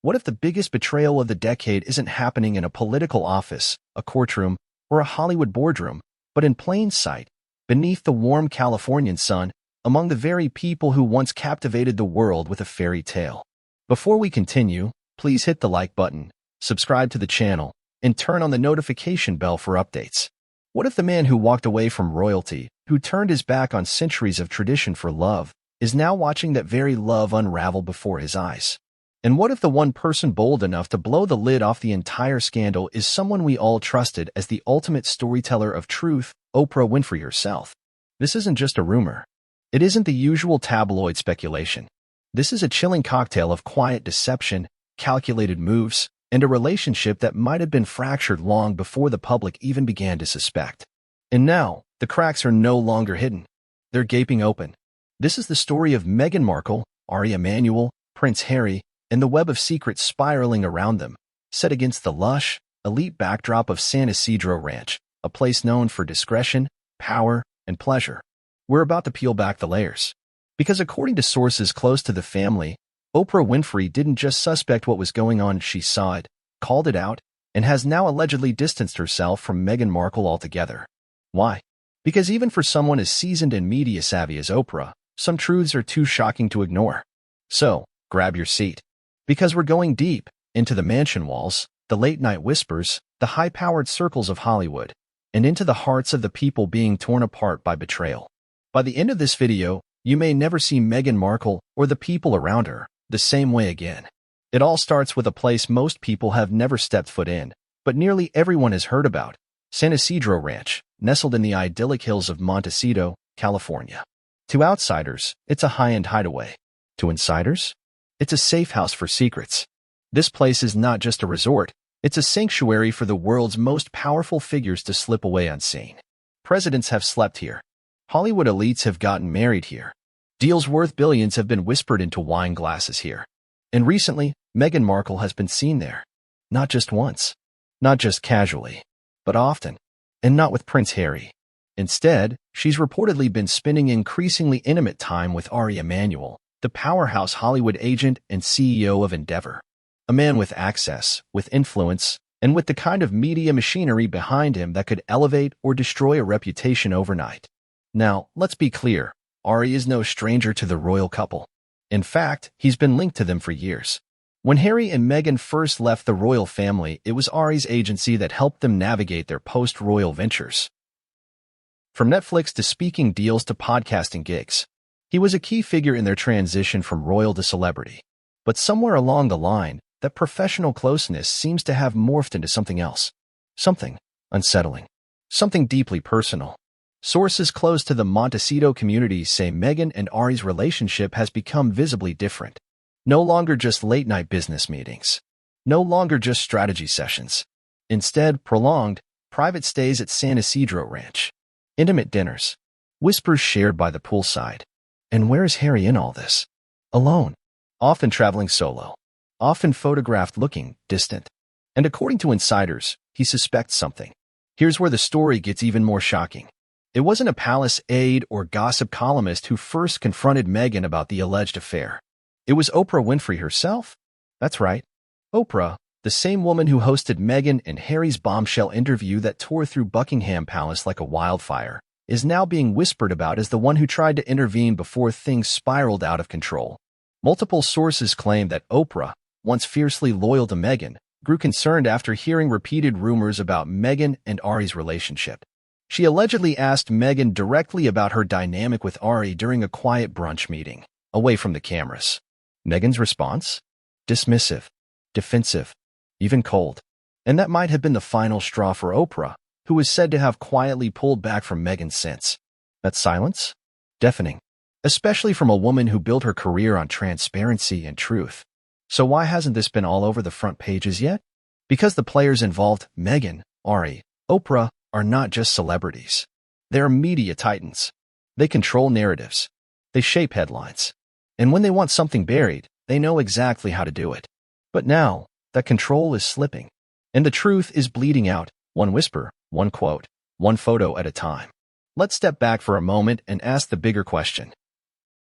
What if the biggest betrayal of the decade isn't happening in a political office, a courtroom, or a Hollywood boardroom, but in plain sight, beneath the warm Californian sun, among the very people who once captivated the world with a fairy tale? Before we continue, please hit the like button, subscribe to the channel, and turn on the notification bell for updates. What if the man who walked away from royalty, who turned his back on centuries of tradition for love, is now watching that very love unravel before his eyes? And what if the one person bold enough to blow the lid off the entire scandal is someone we all trusted as the ultimate storyteller of truth, Oprah Winfrey herself? This isn't just a rumor. It isn't the usual tabloid speculation. This is a chilling cocktail of quiet deception, calculated moves, and a relationship that might have been fractured long before the public even began to suspect. And now, the cracks are no longer hidden. They're gaping open. This is the story of Meghan Markle, Ari Emanuel, Prince Harry, and the web of secrets spiraling around them, set against the lush, elite backdrop of San Isidro Ranch, a place known for discretion, power, and pleasure. We're about to peel back the layers. Because according to sources close to the family, Oprah Winfrey didn't just suspect what was going on, she saw it, called it out, and has now allegedly distanced herself from Meghan Markle altogether. Why? Because even for someone as seasoned and media savvy as Oprah, some truths are too shocking to ignore. So, grab your seat. Because we're going deep into the mansion walls, the late-night whispers, the high-powered circles of Hollywood, and into the hearts of the people being torn apart by betrayal. By the end of this video, you may never see Meghan Markle or the people around her the same way again. It all starts with a place most people have never stepped foot in, but nearly everyone has heard about: San Isidro Ranch, nestled in the idyllic hills of Montecito, California. To outsiders, it's a high-end hideaway. To insiders, it's a safe house for secrets. This place is not just a resort, it's a sanctuary for the world's most powerful figures to slip away unseen. Presidents have slept here. Hollywood elites have gotten married here. Deals worth billions have been whispered into wine glasses here. And recently, Meghan Markle has been seen there. Not just once. Not just casually. But often. And not with Prince Harry. Instead, she's reportedly been spending increasingly intimate time with Ari Emanuel, the powerhouse Hollywood agent and CEO of Endeavor. A man with access, with influence, and with the kind of media machinery behind him that could elevate or destroy a reputation overnight. Now, let's be clear, Ari is no stranger to the royal couple. In fact, he's been linked to them for years. When Harry and Meghan first left the royal family, it was Ari's agency that helped them navigate their post-royal ventures. From Netflix to speaking deals to podcasting gigs, he was a key figure in their transition from royal to celebrity. But somewhere along the line, that professional closeness seems to have morphed into something else. Something unsettling. Something deeply personal. Sources close to the Montecito community say Meghan and Ari's relationship has become visibly different. No longer just late-night business meetings. No longer just strategy sessions. Instead, prolonged, private stays at San Isidro Ranch. Intimate dinners. Whispers shared by the poolside. And where is Harry in all this? Alone. Often traveling solo. Often photographed looking distant. And according to insiders, he suspects something. Here's where the story gets even more shocking. It wasn't a palace aide or gossip columnist who first confronted Meghan about the alleged affair. It was Oprah Winfrey herself. That's right. Oprah, the same woman who hosted Meghan and Harry's bombshell interview that tore through Buckingham Palace like a wildfire, is now being whispered about as the one who tried to intervene before things spiraled out of control. Multiple sources claim that Oprah, once fiercely loyal to Meghan, grew concerned after hearing repeated rumors about Meghan and Ari's relationship. She allegedly asked Meghan directly about her dynamic with Ari during a quiet brunch meeting, away from the cameras. Meghan's response? Dismissive, defensive, even cold. And that might have been the final straw for Oprah, who is said to have quietly pulled back from Meghan since. That silence? Deafening. Especially from a woman who built her career on transparency and truth. So why hasn't this been all over the front pages yet? Because the players involved, Meghan, Ari, Oprah, are not just celebrities. They're media titans. They control narratives. They shape headlines. And when they want something buried, they know exactly how to do it. But now, that control is slipping. And the truth is bleeding out, one whisper, one quote, one photo at a time. Let's step back for a moment and ask the bigger question.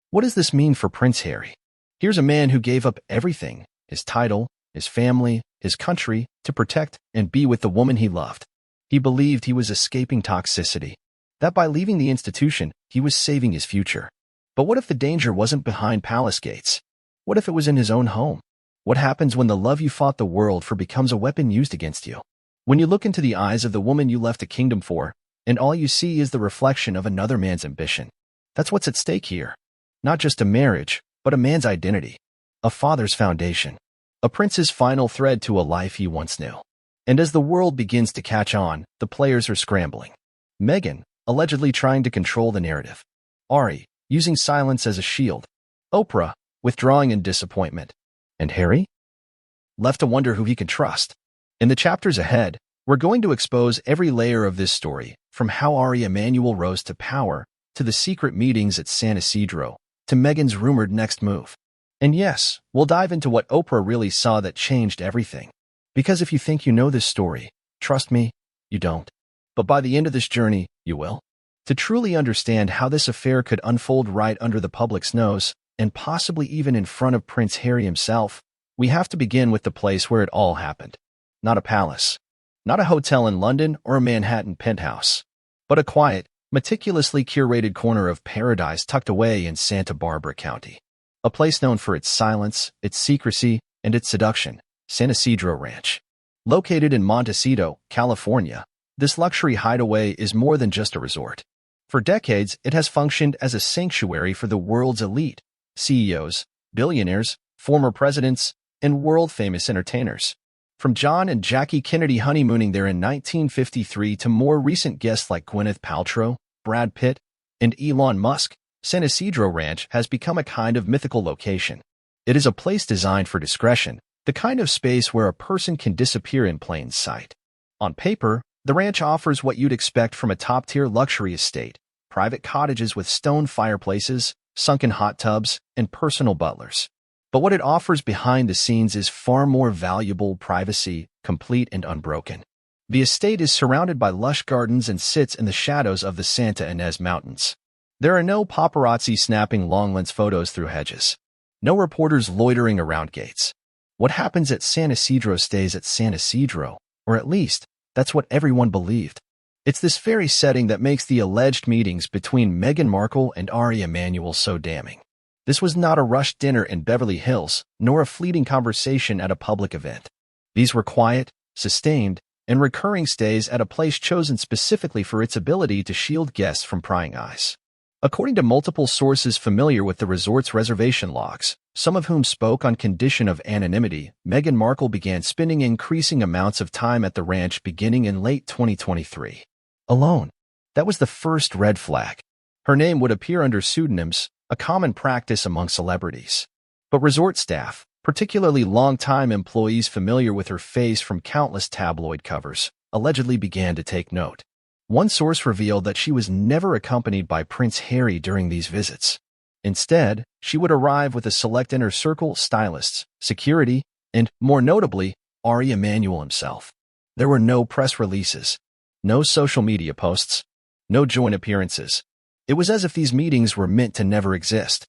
What does this mean for Prince Harry? Here's a man who gave up everything: his title, his family, his country, to protect and be with the woman he loved. He believed he was escaping toxicity, that by leaving the institution, he was saving his future. But what if the danger wasn't behind palace gates? What if it was in his own home? What happens when the love you fought the world for becomes a weapon used against you? When you look into the eyes of the woman you left a kingdom for, and all you see is the reflection of another man's ambition. That's what's at stake here. Not just a marriage, but a man's identity, a father's foundation, a prince's final thread to a life he once knew. And as the world begins to catch on, the players are scrambling. Meghan, allegedly trying to control the narrative. Ari, using silence as a shield. Oprah, withdrawing in disappointment. And Harry? Left to wonder who he can trust. In the chapters ahead, we're going to expose every layer of this story, from how Ari Emanuel rose to power, to the secret meetings at San Isidro, to Meghan's rumored next move. And yes, we'll dive into what Oprah really saw that changed everything. Because if you think you know this story, trust me, you don't. But by the end of this journey, you will. To truly understand how this affair could unfold right under the public's nose, and possibly even in front of Prince Harry himself, we have to begin with the place where it all happened. Not a palace, not a hotel in London or a Manhattan penthouse, but a quiet, meticulously curated corner of paradise tucked away in Santa Barbara County. A place known for its silence, its secrecy, and its seduction, San Isidro Ranch. Located in Montecito, California, this luxury hideaway is more than just a resort. For decades, it has functioned as a sanctuary for the world's elite, CEOs, billionaires, former presidents, and world-famous entertainers. From John and Jackie Kennedy honeymooning there in 1953 to more recent guests like Gwyneth Paltrow, Brad Pitt, and Elon Musk, San Isidro Ranch has become a kind of mythical location. It is a place designed for discretion, the kind of space where a person can disappear in plain sight. On paper, the ranch offers what you'd expect from a top-tier luxury estate: private cottages with stone fireplaces, sunken hot tubs, and personal butlers. But what it offers behind the scenes is far more valuable: privacy, complete and unbroken. The estate is surrounded by lush gardens and sits in the shadows of the Santa Ynez Mountains. There are no paparazzi snapping long-lens photos through hedges. No reporters loitering around gates. What happens at San Isidro stays at San Isidro, or at least, that's what everyone believed. It's this very setting that makes the alleged meetings between Meghan Markle and Ari Emanuel so damning. This was not a rushed dinner in Beverly Hills, nor a fleeting conversation at a public event. These were quiet, sustained, and recurring stays at a place chosen specifically for its ability to shield guests from prying eyes. According to multiple sources familiar with the resort's reservation logs, some of whom spoke on condition of anonymity, Meghan Markle began spending increasing amounts of time at the ranch beginning in late 2023. Alone. That was the first red flag. Her name would appear under pseudonyms, a common practice among celebrities. But resort staff, particularly long-time employees familiar with her face from countless tabloid covers, allegedly began to take note. One source revealed that she was never accompanied by Prince Harry during these visits. Instead, she would arrive with a select inner circle: stylists, security, and, more notably, Ari Emanuel himself. There were no press releases, no social media posts, no joint appearances. It was as if these meetings were meant to never exist.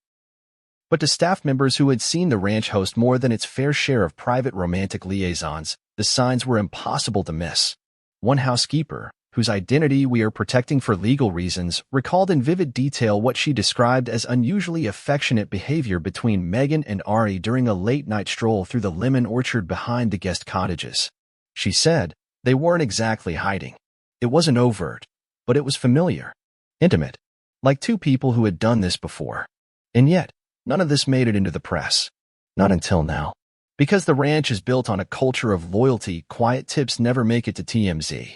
But to staff members who had seen the ranch host more than its fair share of private romantic liaisons, the signs were impossible to miss. One housekeeper, whose identity we are protecting for legal reasons, recalled in vivid detail what she described as unusually affectionate behavior between Meghan and Ari during a late-night stroll through the lemon orchard behind the guest cottages. She said, they weren't exactly hiding. It wasn't overt, but it was familiar, intimate, like two people who had done this before. And yet, none of this made it into the press. Not until now. Because the ranch is built on a culture of loyalty, quiet tips never make it to TMZ.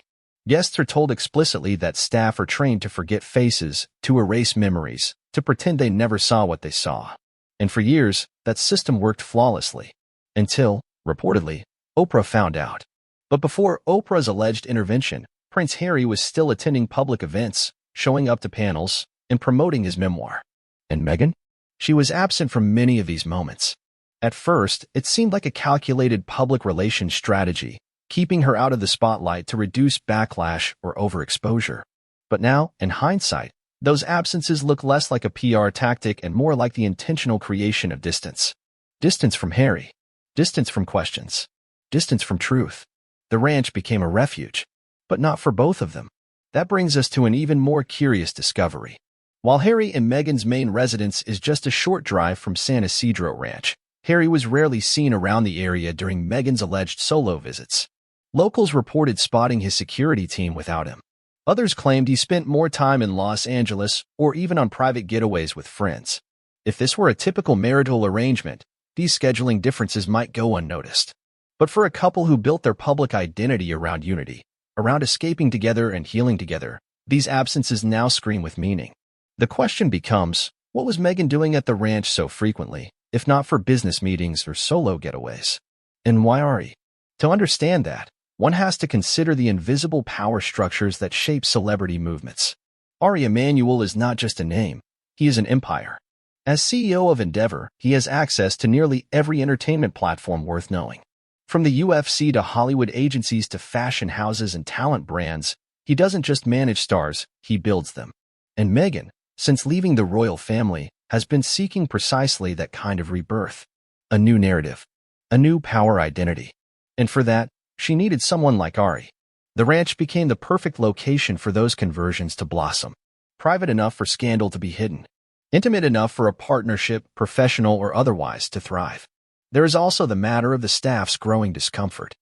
Guests are told explicitly that staff are trained to forget faces, to erase memories, to pretend they never saw what they saw. And for years, that system worked flawlessly. Until, reportedly, Oprah found out. But before Oprah's alleged intervention, Prince Harry was still attending public events, showing up to panels, and promoting his memoir. And Meghan? She was absent from many of these moments. At first, it seemed like a calculated public relations strategy, keeping her out of the spotlight to reduce backlash or overexposure. But now, in hindsight, those absences look less like a PR tactic and more like the intentional creation of distance. Distance from Harry. Distance from questions. Distance from truth. The ranch became a refuge, but not for both of them. That brings us to an even more curious discovery. While Harry and Meghan's main residence is just a short drive from San Isidro Ranch, Harry was rarely seen around the area during Meghan's alleged solo visits. Locals reported spotting his security team without him. Others claimed he spent more time in Los Angeles or even on private getaways with friends. If this were a typical marital arrangement, these scheduling differences might go unnoticed. But for a couple who built their public identity around unity, around escaping together and healing together, these absences now scream with meaning. The question becomes, what was Meghan doing at the ranch so frequently, if not for business meetings or solo getaways? And why Ari? To understand that, one has to consider the invisible power structures that shape celebrity movements. Ari Emanuel is not just a name, he is an empire. As CEO of Endeavor, he has access to nearly every entertainment platform worth knowing. From the UFC to Hollywood agencies to fashion houses and talent brands, he doesn't just manage stars, he builds them. And Meghan, since leaving the royal family, has been seeking precisely that kind of rebirth. A new narrative. A new power identity. And for that, she needed someone like Ari. The ranch became the perfect location for those conversions to blossom. Private enough for scandal to be hidden. Intimate enough for a partnership, professional or otherwise, to thrive. There is also the matter of the staff's growing discomfort.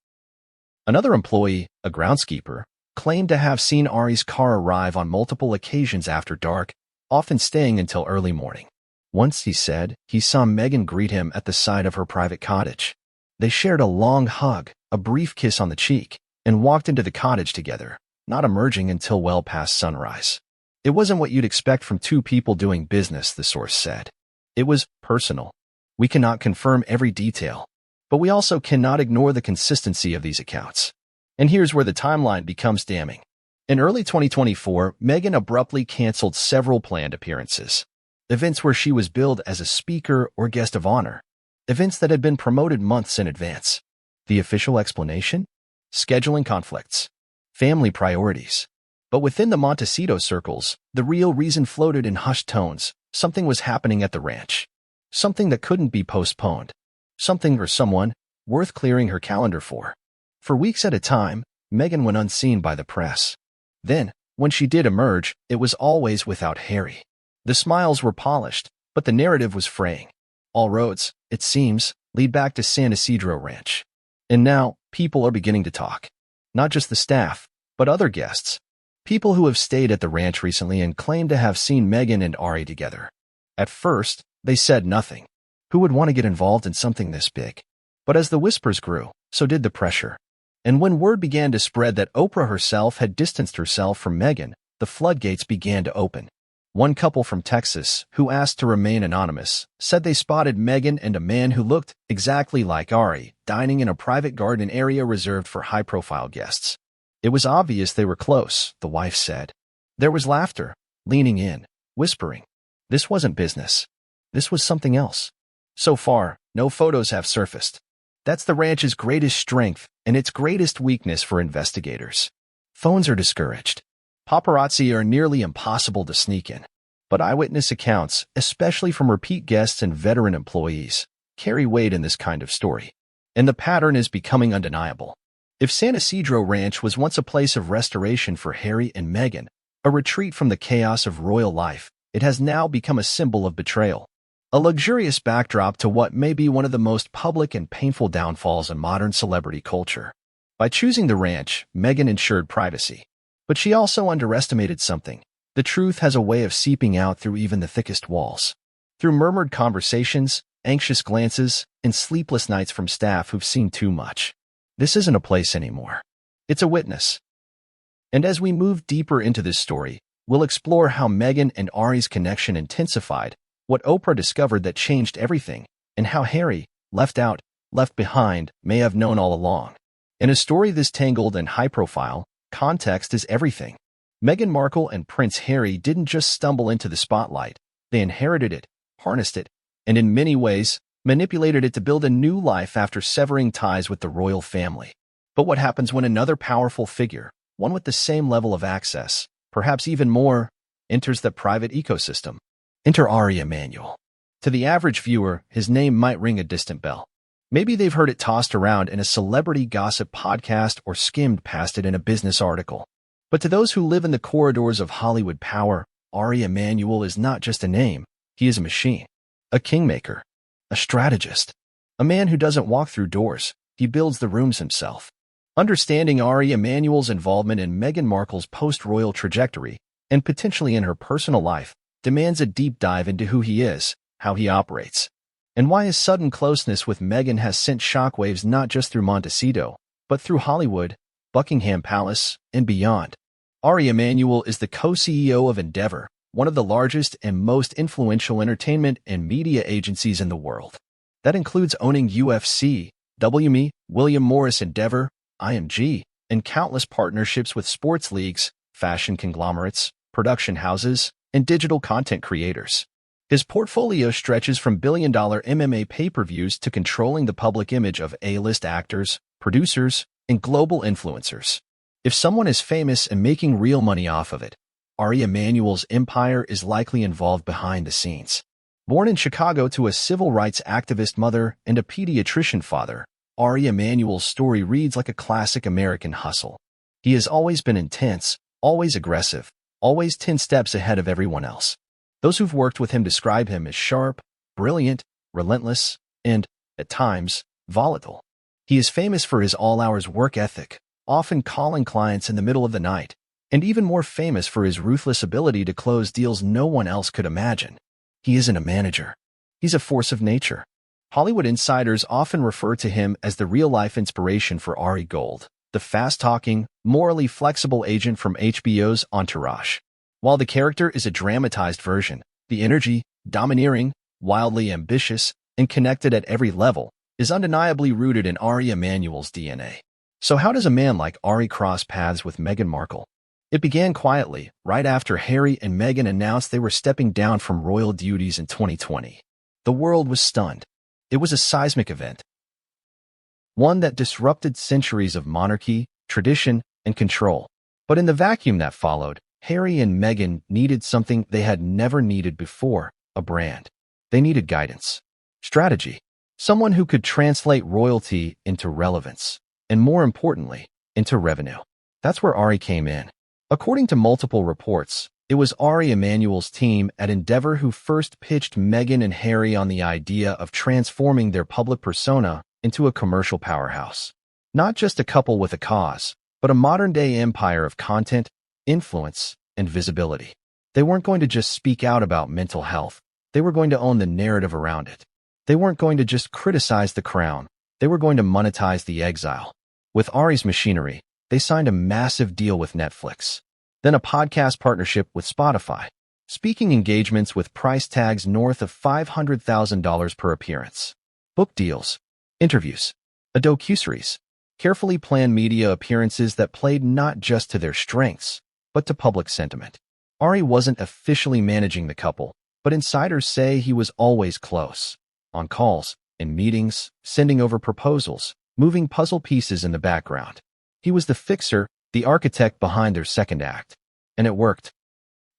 Another employee, a groundskeeper, claimed to have seen Ari's car arrive on multiple occasions after dark, often staying until early morning. Once, he said, he saw Meghan greet him at the side of her private cottage. They shared a long hug, a brief kiss on the cheek, and walked into the cottage together, not emerging until well past sunrise. It wasn't what you'd expect from two people doing business, the source said. It was personal. We cannot confirm every detail, but we also cannot ignore the consistency of these accounts. And here's where the timeline becomes damning. In early 2024, Meghan abruptly canceled several planned appearances. Events where she was billed as a speaker or guest of honor. Events that had been promoted months in advance. The official explanation? Scheduling conflicts. Family priorities. But within the Montecito circles, the real reason floated in hushed tones. Something was happening at the ranch. Something that couldn't be postponed. Something or someone worth clearing her calendar for. For weeks at a time, Meghan went unseen by the press. Then, when she did emerge, it was always without Harry. The smiles were polished, but the narrative was fraying. All roads, it seems, lead back to San Isidro Ranch. And now, people are beginning to talk. Not just the staff, but other guests. People who have stayed at the ranch recently and claim to have seen Meghan and Ari together. At first, they said nothing. Who would want to get involved in something this big? But as the whispers grew, so did the pressure. And when word began to spread that Oprah herself had distanced herself from Meghan, the floodgates began to open. One couple from Texas, who asked to remain anonymous, said they spotted Meghan and a man who looked exactly like Ari dining in a private garden area reserved for high-profile guests. It was obvious they were close, the wife said. There was laughter, leaning in, whispering. This wasn't business. This was something else. So far, no photos have surfaced. That's the ranch's greatest strength and its greatest weakness for investigators. Phones are discouraged. Paparazzi are nearly impossible to sneak in. But eyewitness accounts, especially from repeat guests and veteran employees, carry weight in this kind of story. And the pattern is becoming undeniable. If San Isidro Ranch was once a place of restoration for Harry and Meghan, a retreat from the chaos of royal life, it has now become a symbol of betrayal. A luxurious backdrop to what may be one of the most public and painful downfalls in modern celebrity culture. By choosing the ranch, Meghan ensured privacy. But she also underestimated something. The truth has a way of seeping out through even the thickest walls. Through murmured conversations, anxious glances, and sleepless nights from staff who've seen too much. This isn't a place anymore. It's a witness. And as we move deeper into this story, we'll explore how Meghan and Ari's connection intensified, what Oprah discovered that changed everything, and how Harry, left out, left behind, may have known all along. In a story this tangled and high-profile, context is everything. Meghan Markle and Prince Harry didn't just stumble into the spotlight. They inherited it, harnessed it, and in many ways, manipulated it to build a new life after severing ties with the royal family. But what happens when another powerful figure, one with the same level of access, perhaps even more, enters the private ecosystem? Enter Ari Emanuel. To the average viewer, his name might ring a distant bell. Maybe they've heard it tossed around in a celebrity gossip podcast or skimmed past it in a business article. But to those who live in the corridors of Hollywood power, Ari Emanuel is not just a name, he is a machine. A kingmaker. A strategist. A man who doesn't walk through doors, he builds the rooms himself. Understanding Ari Emanuel's involvement in Meghan Markle's post-royal trajectory, and potentially in her personal life, demands a deep dive into who he is, how he operates, and why his sudden closeness with Meghan has sent shockwaves not just through Montecito, but through Hollywood, Buckingham Palace, and beyond. Ari Emanuel is the co-CEO of Endeavor, one of the largest and most influential entertainment and media agencies in the world. That includes owning UFC, WME, William Morris Endeavor, IMG, and countless partnerships with sports leagues, fashion conglomerates, production houses, and digital content creators. His portfolio stretches from billion-dollar MMA pay-per-views to controlling the public image of A-list actors, producers, and global influencers. If someone is famous and making real money off of it, Ari Emanuel's empire is likely involved behind the scenes. Born in Chicago to a civil rights activist mother and a pediatrician father, Ari Emanuel's story reads like a classic American hustle. He has always been intense, always aggressive, always 10 steps ahead of everyone else. Those who've worked with him describe him as sharp, brilliant, relentless, and, at times, volatile. He is famous for his all-hours work ethic, often calling clients in the middle of the night, and even more famous for his ruthless ability to close deals no one else could imagine. He isn't a manager. He's a force of nature. Hollywood insiders often refer to him as the real-life inspiration for Ari Gold, the fast-talking, morally flexible agent from HBO's Entourage. While the character is a dramatized version, the energy, domineering, wildly ambitious, and connected at every level, is undeniably rooted in Ari Emanuel's DNA. So how does a man like Ari cross paths with Meghan Markle? It began quietly, right after Harry and Meghan announced they were stepping down from royal duties in 2020. The world was stunned. It was a seismic event. One that disrupted centuries of monarchy, tradition, and control. But in the vacuum that followed, Harry and Meghan needed something they had never needed before, a brand. They needed guidance, strategy, someone who could translate royalty into relevance, and more importantly, into revenue. That's where Ari came in. According to multiple reports, it was Ari Emanuel's team at Endeavor who first pitched Meghan and Harry on the idea of transforming their public persona into a commercial powerhouse. Not just a couple with a cause, but a modern-day empire of content, influence, and visibility. They weren't going to just speak out about mental health. They were going to own the narrative around it. They weren't going to just criticize the crown. They were going to monetize the exile. With Ari's machinery, they signed a massive deal with Netflix, then a podcast partnership with Spotify, speaking engagements with price tags north of $500,000 per appearance, book deals, interviews, a docuseries, carefully planned media appearances that played not just to their strengths, but to public sentiment. Ari wasn't officially managing the couple, but insiders say he was always close, on calls, in meetings, sending over proposals, moving puzzle pieces in the background. He was the fixer, the architect behind their second act. And it worked.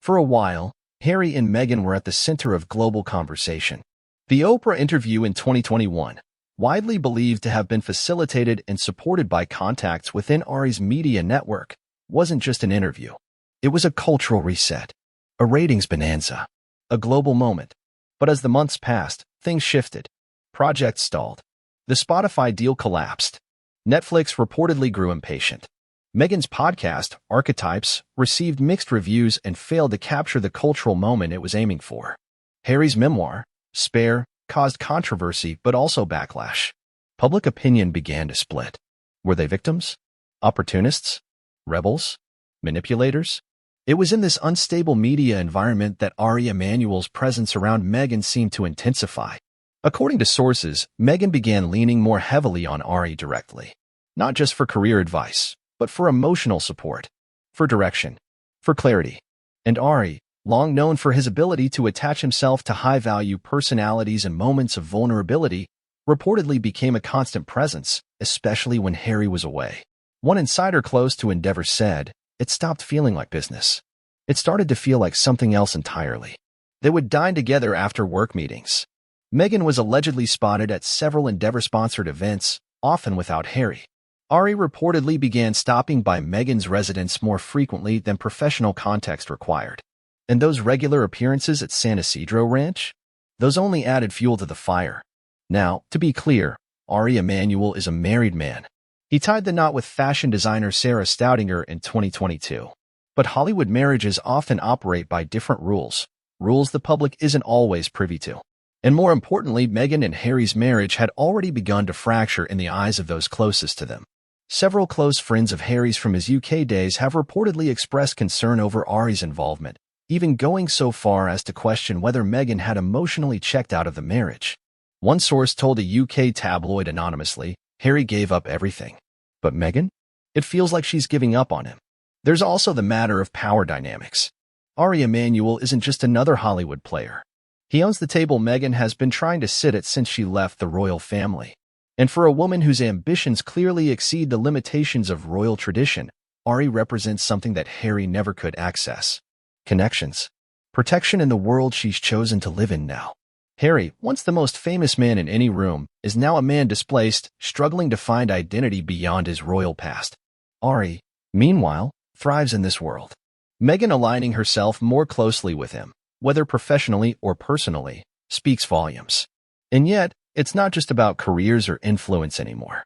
For a while, Harry and Meghan were at the center of global conversation. The Oprah interview in 2021, widely believed to have been facilitated and supported by contacts within Ari's media network, wasn't just an interview. It was a cultural reset, a ratings bonanza, a global moment. But as the months passed, things shifted. Projects stalled. The Spotify deal collapsed. Netflix reportedly grew impatient. Meghan's podcast, Archetypes, received mixed reviews and failed to capture the cultural moment it was aiming for. Harry's memoir, Spare, caused controversy but also backlash. Public opinion began to split. Were they victims? Opportunists? Rebels? Manipulators? It was in this unstable media environment that Ari Emanuel's presence around Meghan seemed to intensify. According to sources, Meghan began leaning more heavily on Ari directly, not just for career advice, but for emotional support, for direction, for clarity. And Ari, long known for his ability to attach himself to high-value personalities in moments of vulnerability, reportedly became a constant presence, especially when Harry was away. One insider close to Endeavor said, it stopped feeling like business. It started to feel like something else entirely. They would dine together after work meetings, Meghan was allegedly spotted at several Endeavor-sponsored events, often without Harry. Ari reportedly began stopping by Meghan's residence more frequently than professional context required. And those regular appearances at San Isidro Ranch? Those only added fuel to the fire. Now, to be clear, Ari Emanuel is a married man. He tied the knot with fashion designer Sarah Staudinger in 2022. But Hollywood marriages often operate by different rules the public isn't always privy to. And more importantly, Meghan and Harry's marriage had already begun to fracture in the eyes of those closest to them. Several close friends of Harry's from his UK days have reportedly expressed concern over Ari's involvement, even going so far as to question whether Meghan had emotionally checked out of the marriage. One source told a UK tabloid anonymously, Harry gave up everything. But Meghan? It feels like she's giving up on him. There's also the matter of power dynamics. Ari Emanuel isn't just another Hollywood player. He owns the table Meghan has been trying to sit at since she left the royal family. And for a woman whose ambitions clearly exceed the limitations of royal tradition, Ari represents something that Harry never could access. Connections. Protection in the world she's chosen to live in now. Harry, once the most famous man in any room, is now a man displaced, struggling to find identity beyond his royal past. Ari, meanwhile, thrives in this world. Meghan aligning herself more closely with him, whether professionally or personally, speaks volumes. And yet, it's not just about careers or influence anymore.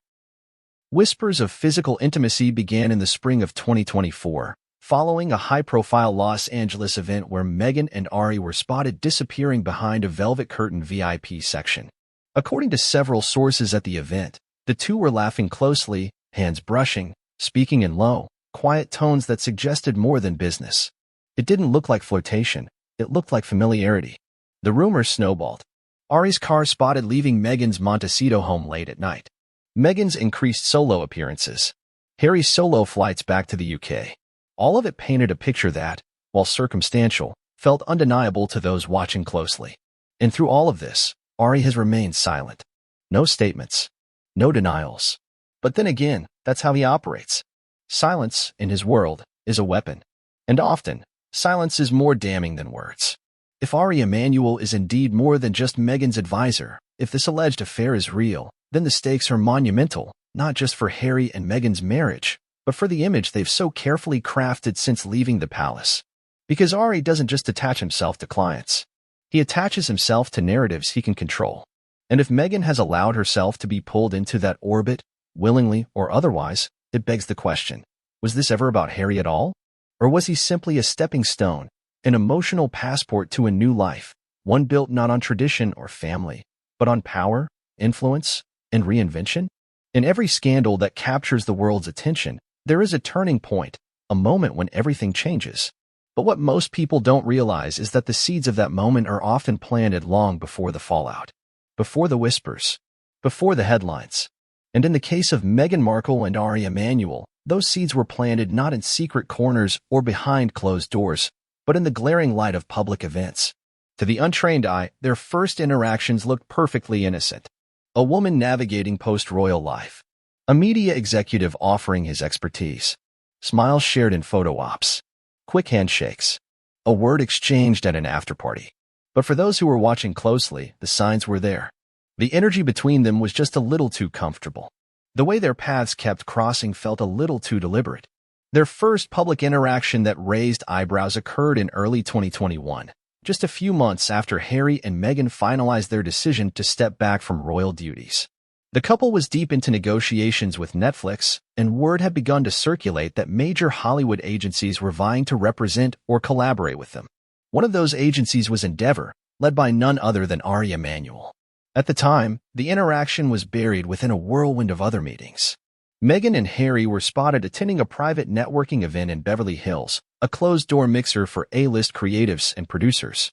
Whispers of physical intimacy began in the spring of 2024, following a high-profile Los Angeles event where Meghan and Ari were spotted disappearing behind a velvet curtain VIP section. According to several sources at the event, the two were laughing closely, hands brushing, speaking in low, quiet tones that suggested more than business. It didn't look like flirtation, it looked like familiarity. The rumors snowballed. Ari's car spotted leaving Meghan's Montecito home late at night. Meghan's increased solo appearances. Harry's solo flights back to the UK. All of it painted a picture that, while circumstantial, felt undeniable to those watching closely. And through all of this, Ari has remained silent. No statements. No denials. But then again, that's how he operates. Silence, in his world, is a weapon. And often, silence is more damning than words. If Ari Emanuel is indeed more than just Meghan's advisor, if this alleged affair is real, then the stakes are monumental, not just for Harry and Meghan's marriage, but for the image they've so carefully crafted since leaving the palace. Because Ari doesn't just attach himself to clients. He attaches himself to narratives he can control. And if Meghan has allowed herself to be pulled into that orbit, willingly or otherwise, it begs the question, was this ever about Harry at all? Or was he simply a stepping stone, an emotional passport to a new life, one built not on tradition or family, but on power, influence, and reinvention? In every scandal that captures the world's attention, there is a turning point, a moment when everything changes. But what most people don't realize is that the seeds of that moment are often planted long before the fallout, before the whispers, before the headlines. And in the case of Meghan Markle and Ari Emanuel, those seeds were planted not in secret corners or behind closed doors, but in the glaring light of public events. To the untrained eye, their first interactions looked perfectly innocent. A woman navigating post-royal life. A media executive offering his expertise. Smiles shared in photo ops. Quick handshakes. A word exchanged at an after-party. But for those who were watching closely, the signs were there. The energy between them was just a little too comfortable. The way their paths kept crossing felt a little too deliberate. Their first public interaction that raised eyebrows occurred in early 2021, just a few months after Harry and Meghan finalized their decision to step back from royal duties. The couple was deep into negotiations with Netflix, and word had begun to circulate that major Hollywood agencies were vying to represent or collaborate with them. One of those agencies was Endeavor, led by none other than Ari Emanuel. At the time, the interaction was buried within a whirlwind of other meetings. Meghan and Harry were spotted attending a private networking event in Beverly Hills, a closed-door mixer for A-list creatives and producers.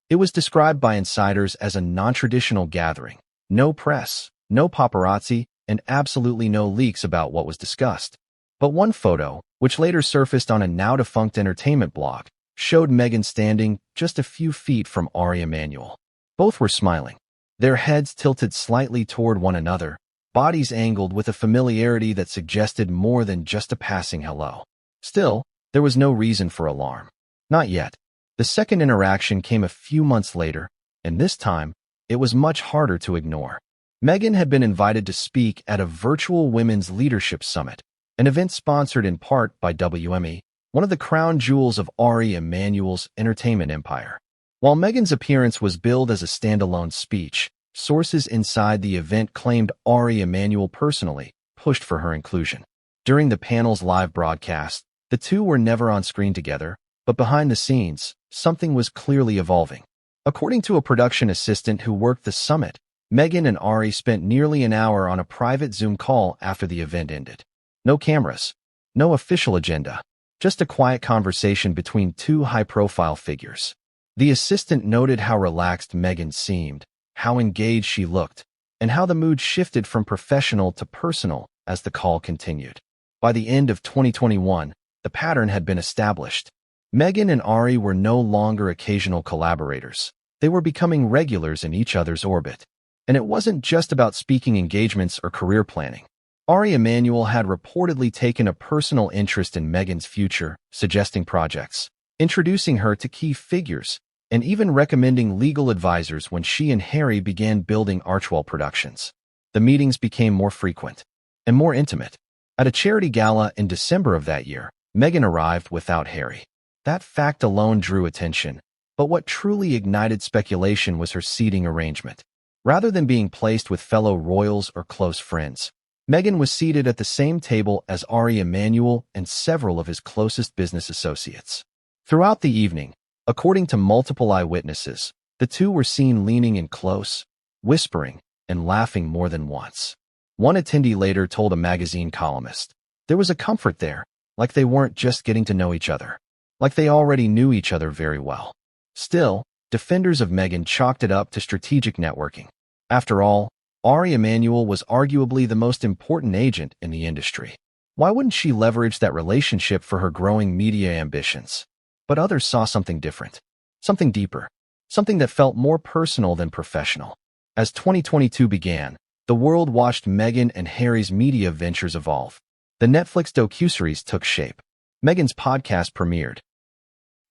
It was described by insiders as a non-traditional gathering. No press, no paparazzi, and absolutely no leaks about what was discussed. But one photo, which later surfaced on a now-defunct entertainment blog, showed Meghan standing just a few feet from Ari Emanuel. Both were smiling, their heads tilted slightly toward one another, bodies angled with a familiarity that suggested more than just a passing hello. Still, there was no reason for alarm. Not yet. The second interaction came a few months later, and this time, it was much harder to ignore. Meghan had been invited to speak at a virtual Women's Leadership Summit, an event sponsored in part by WME, one of the crown jewels of Ari Emanuel's entertainment empire. While Meghan's appearance was billed as a standalone speech, sources inside the event claimed Ari Emanuel personally pushed for her inclusion. During the panel's live broadcast, the two were never on screen together, but behind the scenes, something was clearly evolving. According to a production assistant who worked the summit, Meghan and Ari spent nearly an hour on a private Zoom call after the event ended. No cameras, no official agenda, just a quiet conversation between two high-profile figures. The assistant noted how relaxed Meghan seemed, how engaged she looked, and how the mood shifted from professional to personal as the call continued. By the end of 2021, the pattern had been established. Meghan and Ari were no longer occasional collaborators. They were becoming regulars in each other's orbit. And it wasn't just about speaking engagements or career planning. Ari Emanuel had reportedly taken a personal interest in Meghan's future, suggesting projects, introducing her to key figures, and even recommending legal advisors when she and Harry began building Archwell Productions. The meetings became more frequent and more intimate. At a charity gala in December of that year, Meghan arrived without Harry. That fact alone drew attention, but what truly ignited speculation was her seating arrangement. Rather than being placed with fellow royals or close friends, Meghan was seated at the same table as Ari Emanuel and several of his closest business associates. Throughout the evening, according to multiple eyewitnesses, the two were seen leaning in close, whispering, and laughing more than once. One attendee later told a magazine columnist, "There was a comfort there, like they weren't just getting to know each other, like they already knew each other very well." Still, defenders of Meghan chalked it up to strategic networking. After all, Ari Emanuel was arguably the most important agent in the industry. Why wouldn't she leverage that relationship for her growing media ambitions? But others saw something different, something deeper, something that felt more personal than professional. As 2022 began, the world watched Meghan and Harry's media ventures evolve. The Netflix docuseries took shape. Meghan's podcast premiered.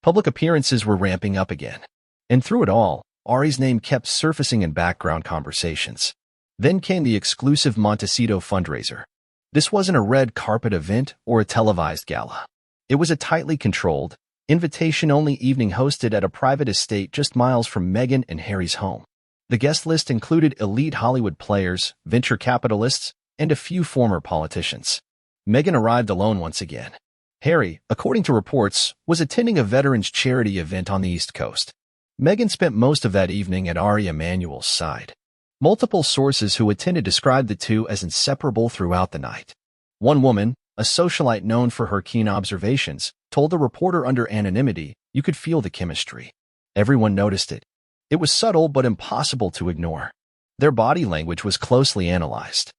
Public appearances were ramping up again. And through it all, Ari's name kept surfacing in background conversations. Then came the exclusive Montecito fundraiser. This wasn't a red carpet event or a televised gala. It was a tightly controlled, invitation-only evening hosted at a private estate just miles from Meghan and Harry's home. The guest list included elite Hollywood players, venture capitalists, and a few former politicians. Meghan arrived alone once again. Harry, according to reports, was attending a veterans charity event on the East Coast. Meghan spent most of that evening at Ari Emanuel's side. Multiple sources who attended described the two as inseparable throughout the night. One woman, a socialite known for her keen observations, told the reporter under anonymity, "You could feel the chemistry. Everyone noticed it. It was subtle but impossible to ignore." Their body language was closely analyzed.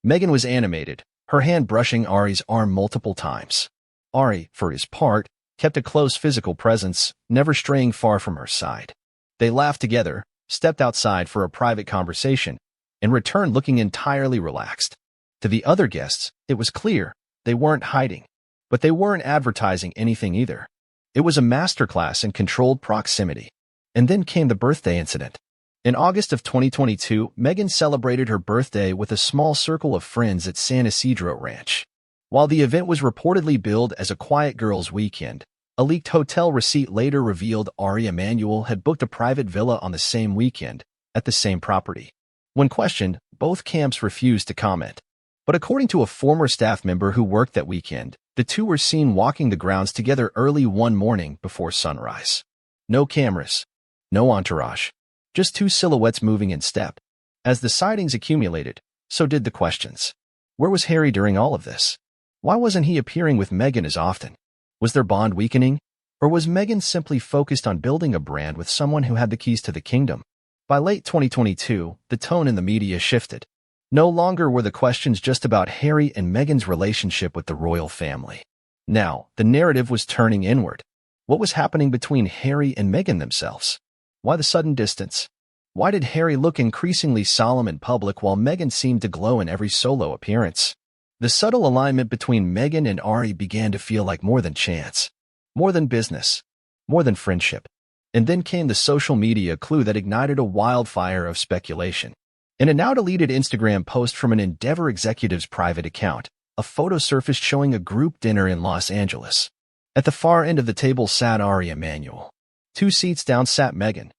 Meghan was animated, her hand brushing Ari's arm multiple times. Ari, for his part, kept a close physical presence, never straying far from her side. They laughed together, stepped outside for a private conversation, and returned looking entirely relaxed. To the other guests, it was clear they weren't hiding, but they weren't advertising anything either. It was a masterclass in controlled proximity. And then came the birthday incident. In August of 2022, Meghan celebrated her birthday with a small circle of friends at San Isidro Ranch. While the event was reportedly billed as a quiet girls' weekend, a leaked hotel receipt later revealed Ari Emanuel had booked a private villa on the same weekend, at the same property. When questioned, both camps refused to comment. But according to a former staff member who worked that weekend, the two were seen walking the grounds together early one morning before sunrise. No cameras, no entourage, just two silhouettes moving in step. As the sightings accumulated, so did the questions. Where was Harry during all of this? Why wasn't he appearing with Meghan as often? Was their bond weakening? Or was Meghan simply focused on building a brand with someone who had the keys to the kingdom? By late 2022, the tone in the media shifted. No longer were the questions just about Harry and Meghan's relationship with the royal family. Now, the narrative was turning inward. What was happening between Harry and Meghan themselves? Why the sudden distance? Why did Harry look increasingly solemn in public while Meghan seemed to glow in every solo appearance? The subtle alignment between Meghan and Ari began to feel like more than chance, more than business, more than friendship. And then came the social media clue that ignited a wildfire of speculation. In a now-deleted Instagram post from an Endeavor executive's private account, a photo surfaced showing a group dinner in Los Angeles. At the far end of the table sat Ari Emanuel. 2 seats down sat Meghan.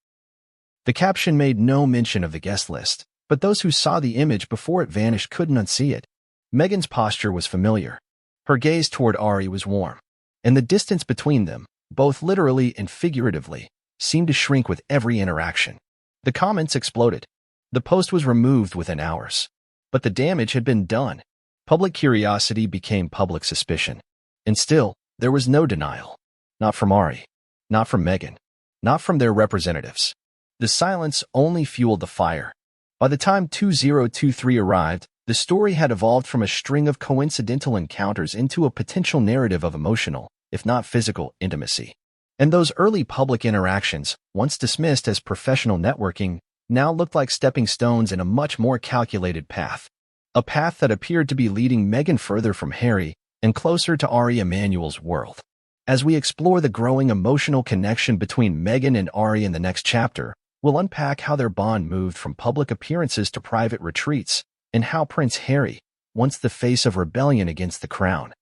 The caption made no mention of the guest list, but those who saw the image before it vanished couldn't unsee it. Meghan's posture was familiar. Her gaze toward Ari was warm, and the distance between them, both literally and figuratively, seemed to shrink with every interaction. The comments exploded. The post was removed within hours. But the damage had been done. Public curiosity became public suspicion. And still, there was no denial. Not from Ari. Not from Meghan. Not from their representatives. The silence only fueled the fire. By the time 2023 arrived, the story had evolved from a string of coincidental encounters into a potential narrative of emotional, if not physical, intimacy. And those early public interactions, once dismissed as professional networking, now looked like stepping stones in a much more calculated path. A path that appeared to be leading Meghan further from Harry and closer to Ari Emanuel's world. As we explore the growing emotional connection between Meghan and Ari in the next chapter, we'll unpack how their bond moved from public appearances to private retreats, and how Prince Harry, once the face of rebellion against the crown,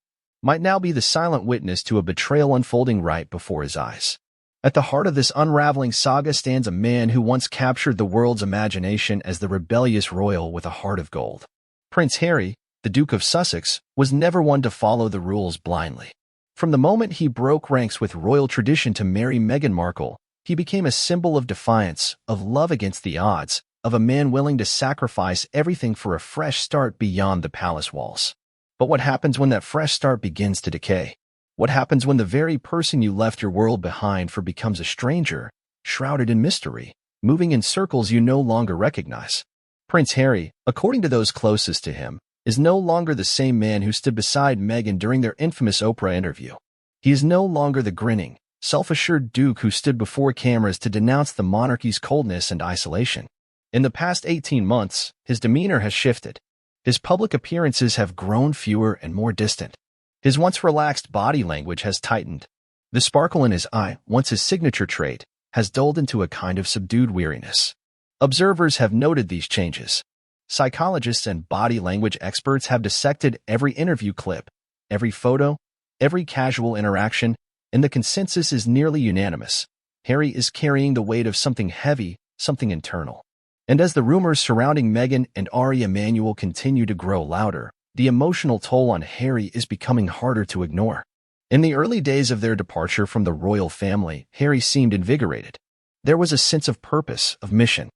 might now be the silent witness to a betrayal unfolding right before his eyes. At the heart of this unraveling saga stands a man who once captured the world's imagination as the rebellious royal with a heart of gold. Prince Harry, the Duke of Sussex, was never one to follow the rules blindly. From the moment he broke ranks with royal tradition to marry Meghan Markle, he became a symbol of defiance, of love against the odds, of a man willing to sacrifice everything for a fresh start beyond the palace walls. But what happens when that fresh start begins to decay? What happens when the very person you left your world behind for becomes a stranger, shrouded in mystery, moving in circles you no longer recognize? Prince Harry, according to those closest to him, is no longer the same man who stood beside Meghan during their infamous Oprah interview. He is no longer the grinning, self-assured duke who stood before cameras to denounce the monarchy's coldness and isolation. In the past 18 months, his demeanor has shifted. His public appearances have grown fewer and more distant. His once relaxed body language has tightened. The sparkle in his eye, once his signature trait, has dulled into a kind of subdued weariness. Observers have noted these changes. Psychologists and body language experts have dissected every interview clip, every photo, every casual interaction, and the consensus is nearly unanimous. Harry is carrying the weight of something heavy, something internal. And as the rumors surrounding Meghan and Ari Emanuel continue to grow louder, the emotional toll on Harry is becoming harder to ignore. In the early days of their departure from the royal family, Harry seemed invigorated. There was a sense of purpose, of mission.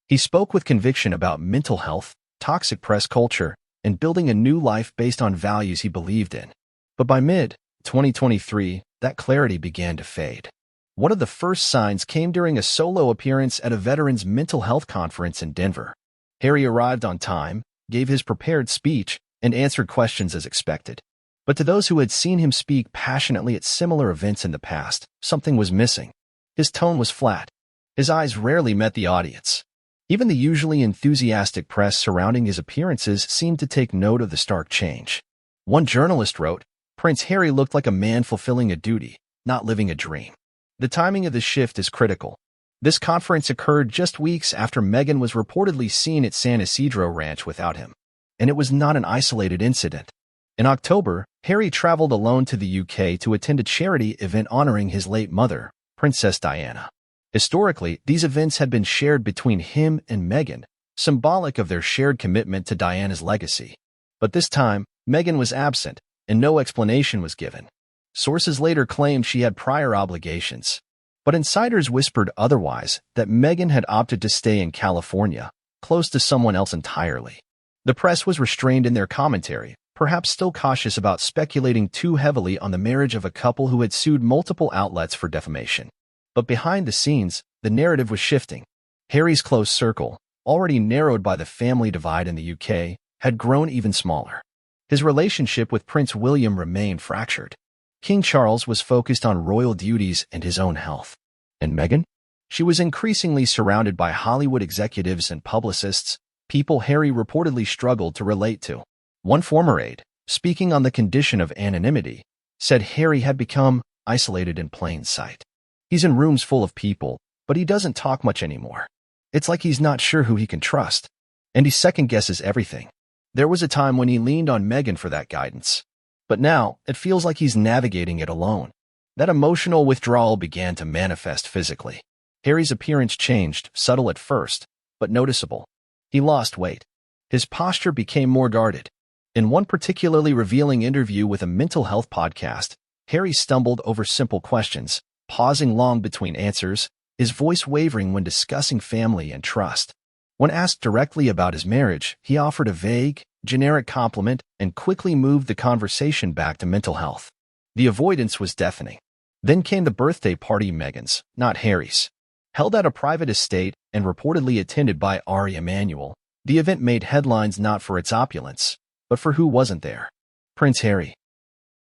He spoke with conviction about mental health, toxic press culture, and building a new life based on values he believed in. But by mid-2023, that clarity began to fade. One of the first signs came during a solo appearance at a veterans' mental health conference in Denver. Harry arrived on time, gave his prepared speech, and answered questions as expected. But to those who had seen him speak passionately at similar events in the past, something was missing. His tone was flat. His eyes rarely met the audience. Even the usually enthusiastic press surrounding his appearances seemed to take note of the stark change. One journalist wrote, "Prince Harry looked like a man fulfilling a duty, not living a dream." The timing of the shift is critical. This conference occurred just weeks after Meghan was reportedly seen at San Isidro Ranch without him. And it was not an isolated incident. In October, Harry traveled alone to the UK to attend a charity event honoring his late mother, Princess Diana. Historically, these events had been shared between him and Meghan, symbolic of their shared commitment to Diana's legacy. But this time, Meghan was absent, and no explanation was given. Sources later claimed she had prior obligations. But insiders whispered otherwise, that Meghan had opted to stay in California, close to someone else entirely. The press was restrained in their commentary, perhaps still cautious about speculating too heavily on the marriage of a couple who had sued multiple outlets for defamation. But behind the scenes, the narrative was shifting. Harry's close circle, already narrowed by the family divide in the UK, had grown even smaller. His relationship with Prince William remained fractured. King Charles was focused on royal duties and his own health. And Meghan? She was increasingly surrounded by Hollywood executives and publicists, people Harry reportedly struggled to relate to. One former aide, speaking on the condition of anonymity, said Harry had become isolated in plain sight. He's in rooms full of people, but he doesn't talk much anymore. It's like he's not sure who he can trust, and he second-guesses everything. There was a time when he leaned on Meghan for that guidance, but now it feels like he's navigating it alone. That emotional withdrawal began to manifest physically. Harry's appearance changed, subtle at first, but noticeable. He lost weight. His posture became more guarded. In one particularly revealing interview with a mental health podcast, Harry stumbled over simple questions, pausing long between answers, his voice wavering when discussing family and trust. When asked directly about his marriage, he offered a vague, generic compliment and quickly moved the conversation back to mental health. The avoidance was deafening. Then came the birthday party MEGHAN'S, not Harry's. Held at a private estate and reportedly attended by Ari Emanuel, the event made headlines not for its opulence, but for who wasn't there. Prince Harry.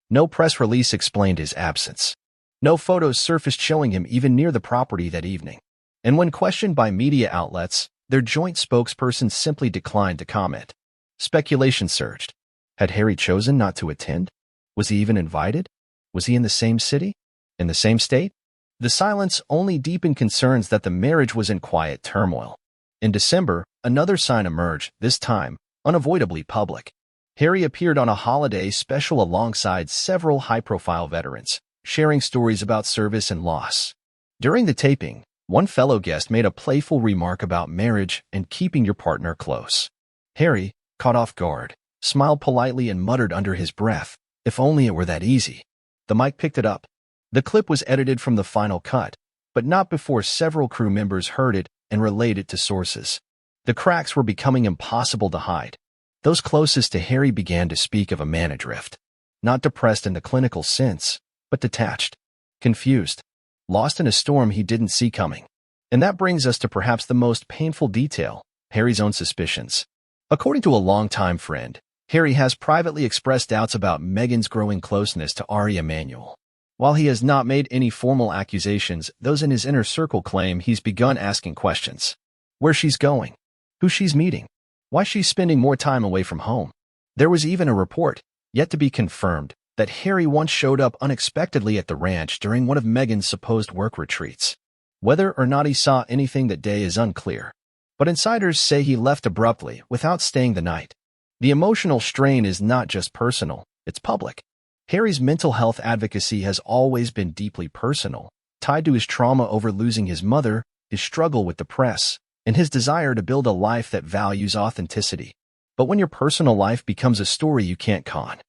No press release explained his absence. No photos surfaced showing him even near the property that evening. And when questioned by media outlets, their joint spokesperson simply declined to comment. Speculation surged. Had Harry chosen not to attend? Was he even invited? Was he in the same city? In the same state? The silence only deepened concerns that the marriage was in quiet turmoil. In December, another sign emerged, this time unavoidably public. Harry appeared on a holiday special alongside several high-profile veterans, sharing stories about service and loss. During the taping, one fellow guest made a playful remark about marriage and keeping your partner close. Harry, caught off guard, smiled politely and muttered under his breath, "If only it were that easy." The mic picked it up. The clip was edited from the final cut, but not before several crew members heard it and relayed it to sources. The cracks were becoming impossible to hide. Those closest to Harry began to speak of a man adrift. Not depressed in the clinical sense, but detached, confused, lost in a storm he didn't see coming. And that brings us to perhaps the most painful detail, Harry's own suspicions. According to a longtime friend, Harry has privately expressed doubts about Meghan's growing closeness to Ari Emanuel. While he has not made any formal accusations, those in his inner circle claim he's begun asking questions. Where she's going, who she's meeting, why she's spending more time away from home. There was even a report, yet to be confirmed, that Harry once showed up unexpectedly at the ranch during one of Meghan's supposed work retreats. Whether or not he saw anything that day is unclear, but insiders say he left abruptly without staying the night. The emotional strain is not just personal, it's public. Harry's mental health advocacy has always been deeply personal, tied to his trauma over losing his mother, his struggle with the press, and his desire to build a life that values authenticity. But when your personal life becomes a story you can't con,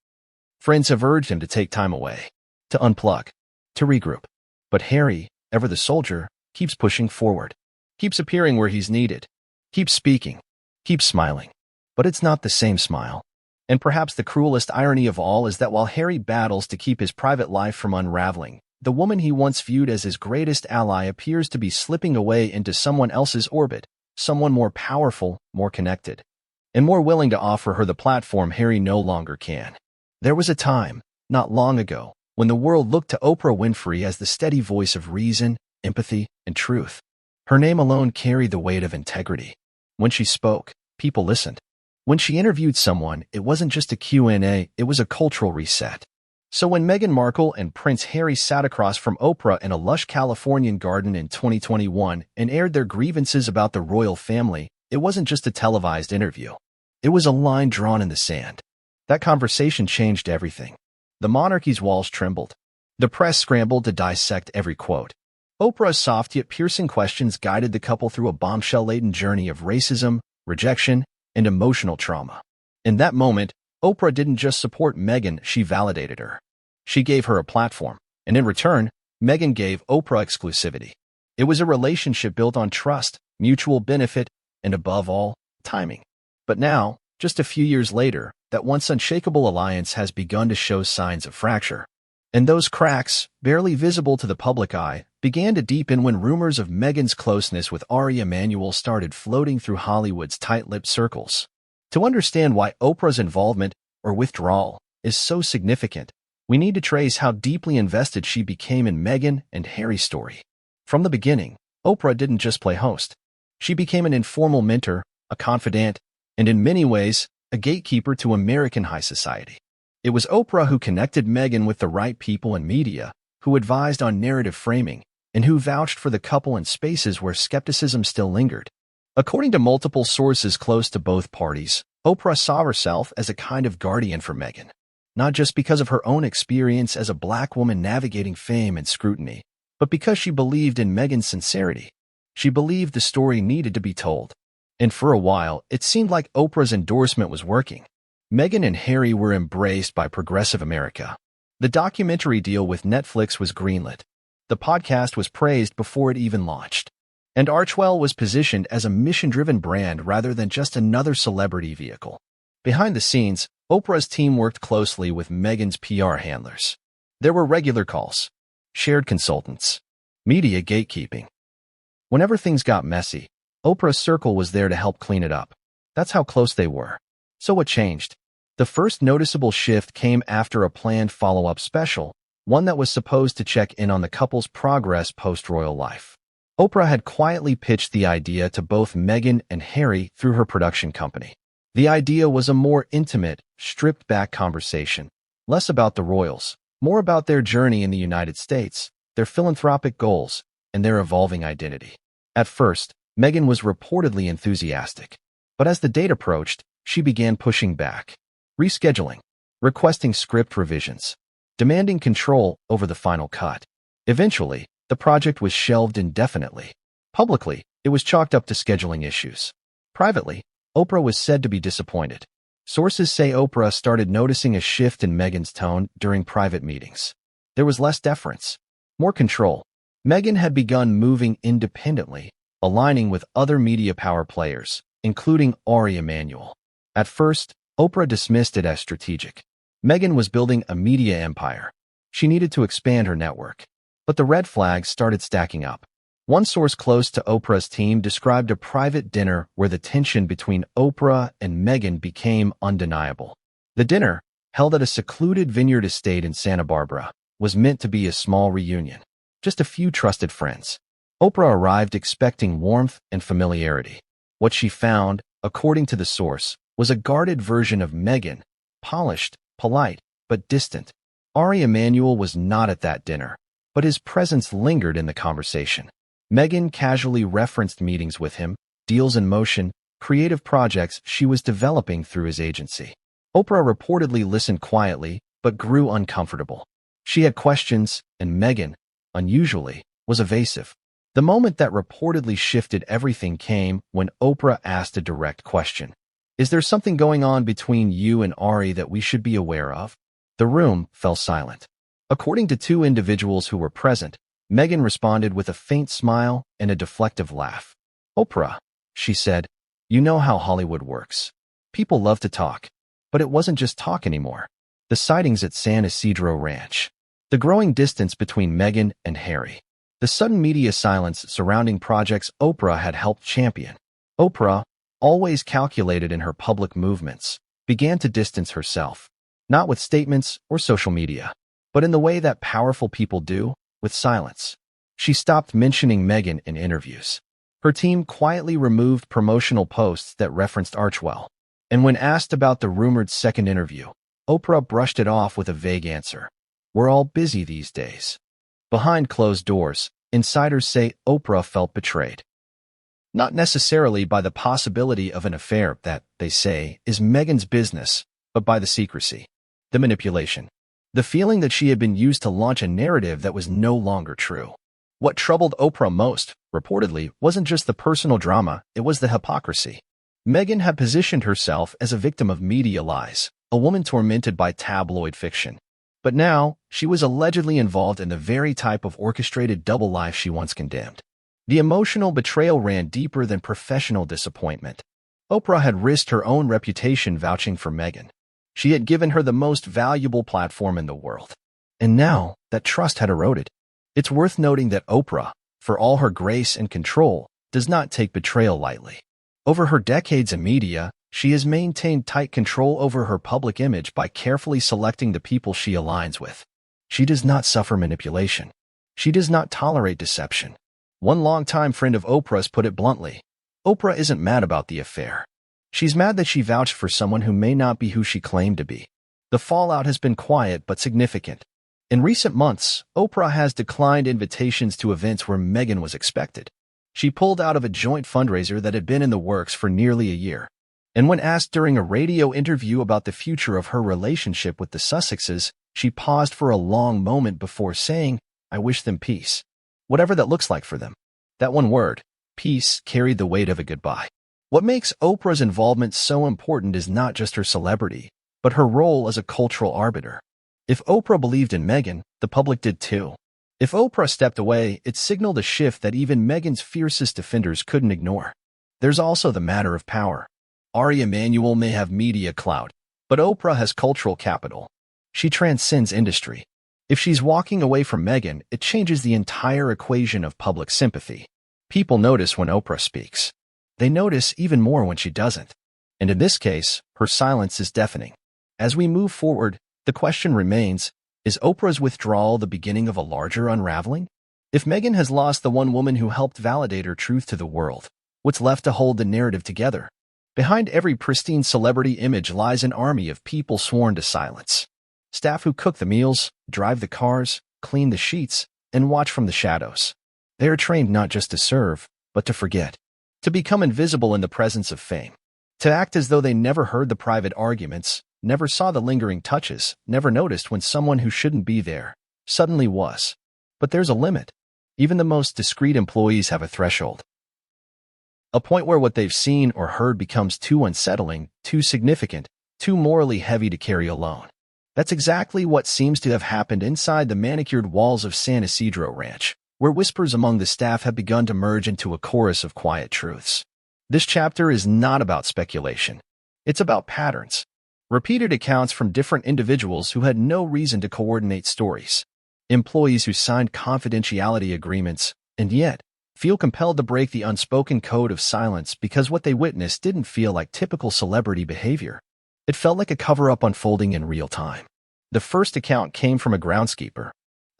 friends have urged him to take time away, to unplug, to regroup. But Harry, ever the soldier, keeps pushing forward, keeps appearing where he's needed, keeps speaking, keeps smiling. But it's not the same smile. And perhaps the cruelest irony of all is that while Harry battles to keep his private life from unraveling, the woman he once viewed as his greatest ally appears to be slipping away into someone else's orbit, someone more powerful, more connected, and more willing to offer her the platform Harry no longer can. There was a time, not long ago, when the world looked to Oprah Winfrey as the steady voice of reason, empathy, and truth. Her name alone carried the weight of integrity. When she spoke, people listened. When she interviewed someone, it wasn't just a Q&A, it was a cultural reset. So when Meghan Markle and Prince Harry sat across from Oprah in a lush Californian garden in 2021 and aired their grievances about the royal family, it wasn't just a televised interview. It was a line drawn in the sand. That conversation changed everything. The monarchy's walls trembled. The press scrambled to dissect every quote. Oprah's soft yet piercing questions guided the couple through a bombshell-laden journey of racism, rejection, and emotional trauma. In that moment, Oprah didn't just support Meghan, she validated her. She gave her a platform, and in return, Meghan gave Oprah exclusivity. It was a relationship built on trust, mutual benefit, and above all, timing. But now, just a few years later, that once unshakable alliance has begun to show signs of fracture. And those cracks, barely visible to the public eye, began to deepen when rumors of Meghan's closeness with Ari Emanuel started floating through Hollywood's tight-lipped circles. To understand why Oprah's involvement, or withdrawal, is so significant, we need to trace how deeply invested she became in Meghan and Harry's story. From the beginning, Oprah didn't just play host. She became an informal mentor, a confidant, and in many ways, a gatekeeper to American high society. It was Oprah who connected Meghan with the right people and media, who advised on narrative framing, and who vouched for the couple in spaces where skepticism still lingered. According to multiple sources close to both parties, Oprah saw herself as a kind of guardian for Meghan, not just because of her own experience as a black woman navigating fame and scrutiny, but because she believed in Meghan's sincerity. She believed the story needed to be told. And for a while, it seemed like Oprah's endorsement was working. Meghan and Harry were embraced by progressive America. The documentary deal with Netflix was greenlit. The podcast was praised before it even launched. And Archewell was positioned as a mission-driven brand rather than just another celebrity vehicle. Behind the scenes, Oprah's team worked closely with Meghan's PR handlers. There were regular calls, shared consultants, media gatekeeping. Whenever things got messy, Oprah's circle was there to help clean it up. That's how close they were. So what changed? The first noticeable shift came after a planned follow-up special, one that was supposed to check in on the couple's progress post-royal life. Oprah had quietly pitched the idea to both Meghan and Harry through her production company. The idea was a more intimate, stripped-back conversation, less about the royals, more about their journey in the United States, their philanthropic goals, and their evolving identity. At first, Meghan was reportedly enthusiastic, but as the date approached, she began pushing back, rescheduling, requesting script revisions, demanding control over the final cut. Eventually, the project was shelved indefinitely. Publicly, it was chalked up to scheduling issues. Privately, Oprah was said to be disappointed. Sources say Oprah started noticing a shift in Meghan's tone during private meetings. There was less deference, more control. Meghan had begun moving independently, aligning with other media power players, including Ari Emanuel. At first, Oprah dismissed it as strategic. Meghan was building a media empire. She needed to expand her network. But the red flags started stacking up. One source close to Oprah's team described a private dinner where the tension between Oprah and Meghan became undeniable. The dinner, held at a secluded vineyard estate in Santa Barbara, was meant to be a small reunion. Just a few trusted friends. Oprah arrived expecting warmth and familiarity. What she found, according to the source, was a guarded version of Meghan, polished, polite, but distant. Ari Emanuel was not at that dinner, but his presence lingered in the conversation. Meghan casually referenced meetings with him, deals in motion, creative projects she was developing through his agency. Oprah reportedly listened quietly, but grew uncomfortable. She had questions, and Meghan, unusually, was evasive. The moment that reportedly shifted everything came when Oprah asked a direct question. Is there something going on between you and Ari that we should be aware of? The room fell silent. According to two individuals who were present, Meghan responded with a faint smile and a deflective laugh. Oprah, she said, you know how Hollywood works. People love to talk. But it wasn't just talk anymore. The sightings at San Isidro Ranch. The growing distance between Meghan and Harry. The sudden media silence surrounding projects Oprah had helped champion. Oprah, always calculated in her public movements, began to distance herself, not with statements or social media, but in the way that powerful people do, with silence. She stopped mentioning Meghan in interviews. Her team quietly removed promotional posts that referenced Archewell. And when asked about the rumored second interview, Oprah brushed it off with a vague answer. We're all busy these days. Behind closed doors, insiders say Oprah felt betrayed. Not necessarily by the possibility of an affair that, they say, is Meghan's business, but by the secrecy, the manipulation, the feeling that she had been used to launch a narrative that was no longer true. What troubled Oprah most, reportedly, wasn't just the personal drama, it was the hypocrisy. Meghan had positioned herself as a victim of media lies, a woman tormented by tabloid fiction. But now, she was allegedly involved in the very type of orchestrated double life she once condemned. The emotional betrayal ran deeper than professional disappointment. Oprah had risked her own reputation vouching for Meghan. She had given her the most valuable platform in the world. And now, that trust had eroded. It's worth noting that Oprah, for all her grace and control, does not take betrayal lightly. Over her decades in media, she has maintained tight control over her public image by carefully selecting the people she aligns with. She does not suffer manipulation. She does not tolerate deception. One longtime friend of Oprah's put it bluntly. Oprah isn't mad about the affair. She's mad that she vouched for someone who may not be who she claimed to be. The fallout has been quiet but significant. In recent months, Oprah has declined invitations to events where Meghan was expected. She pulled out of a joint fundraiser that had been in the works for nearly a year. And when asked during a radio interview about the future of her relationship with the Sussexes, she paused for a long moment before saying, "I wish them peace. Whatever that looks like for them." That one word, peace, carried the weight of a goodbye. What makes Oprah's involvement so important is not just her celebrity, but her role as a cultural arbiter. If Oprah believed in Meghan, the public did too. If Oprah stepped away, it signaled a shift that even Meghan's fiercest defenders couldn't ignore. There's also the matter of power. Ari Emanuel may have media clout, but Oprah has cultural capital. She transcends industry. If she's walking away from Meghan, it changes the entire equation of public sympathy. People notice when Oprah speaks. They notice even more when she doesn't. And in this case, her silence is deafening. As we move forward, the question remains, is Oprah's withdrawal the beginning of a larger unraveling? If Meghan has lost the one woman who helped validate her truth to the world, what's left to hold the narrative together? Behind every pristine celebrity image lies an army of people sworn to silence. Staff who cook the meals, drive the cars, clean the sheets, and watch from the shadows. They are trained not just to serve, but to forget. To become invisible in the presence of fame. To act as though they never heard the private arguments, never saw the lingering touches, never noticed when someone who shouldn't be there suddenly was. But there's a limit. Even the most discreet employees have a threshold. A point where what they've seen or heard becomes too unsettling, too significant, too morally heavy to carry alone. That's exactly what seems to have happened inside the manicured walls of San Isidro Ranch, where whispers among the staff have begun to merge into a chorus of quiet truths. This chapter is not about speculation. It's about patterns. Repeated accounts from different individuals who had no reason to coordinate stories. Employees who signed confidentiality agreements, and yet feel compelled to break the unspoken code of silence because what they witnessed didn't feel like typical celebrity behavior. It felt like a cover-up unfolding in real time. The first account came from a groundskeeper,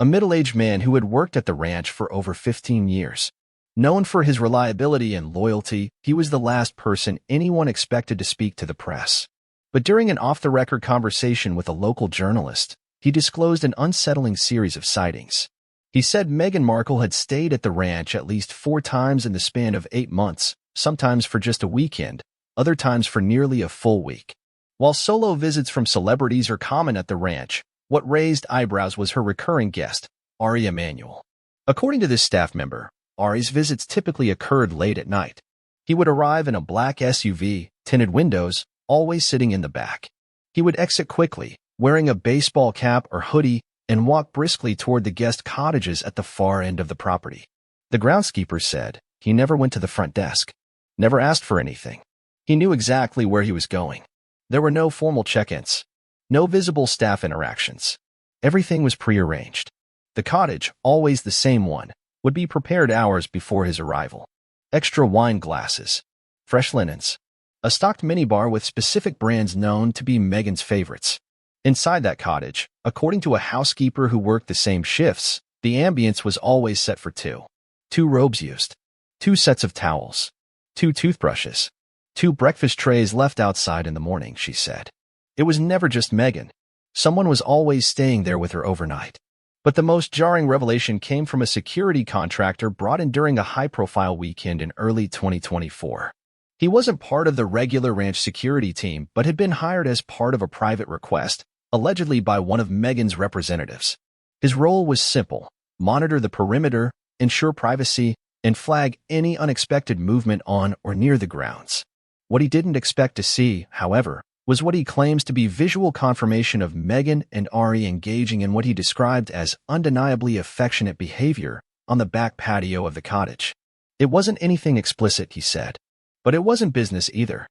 a middle-aged man who had worked at the ranch for over 15 years. Known for his reliability and loyalty, he was the last person anyone expected to speak to the press. But during an off-the-record conversation with a local journalist, he disclosed an unsettling series of sightings. He said Meghan Markle had stayed at the ranch at least 4 times in the span of 8 months, sometimes for just a weekend, other times for nearly a full week. While solo visits from celebrities are common at the ranch, what raised eyebrows was her recurring guest, Ari Emanuel. According to this staff member, Ari's visits typically occurred late at night. He would arrive in a black SUV, tinted windows, always sitting in the back. He would exit quickly, wearing a baseball cap or hoodie, and walk briskly toward the guest cottages at the far end of the property. The groundskeeper said he never went to the front desk, never asked for anything. He knew exactly where he was going. There were no formal check-ins, no visible staff interactions. Everything was prearranged. The cottage, always the same one, would be prepared hours before his arrival. Extra wine glasses, fresh linens, a stocked minibar with specific brands known to be Meghan's favorites. Inside that cottage, according to a housekeeper who worked the same shifts, the ambience was always set for 2. 2 robes used, 2 sets of towels, 2 toothbrushes, 2 breakfast trays left outside in the morning, she said. It was never just Meghan. Someone was always staying there with her overnight. But the most jarring revelation came from a security contractor brought in during a high-profile weekend in early 2024. He wasn't part of the regular ranch security team, but had been hired as part of a private request, allegedly by one of Meghan's representatives. His role was simple: monitor the perimeter, ensure privacy, and flag any unexpected movement on or near the grounds. What he didn't expect to see, however, was what he claims to be visual confirmation of Meghan and Ari engaging in what he described as undeniably affectionate behavior on the back patio of the cottage. It wasn't anything explicit, he said, but it wasn't business either.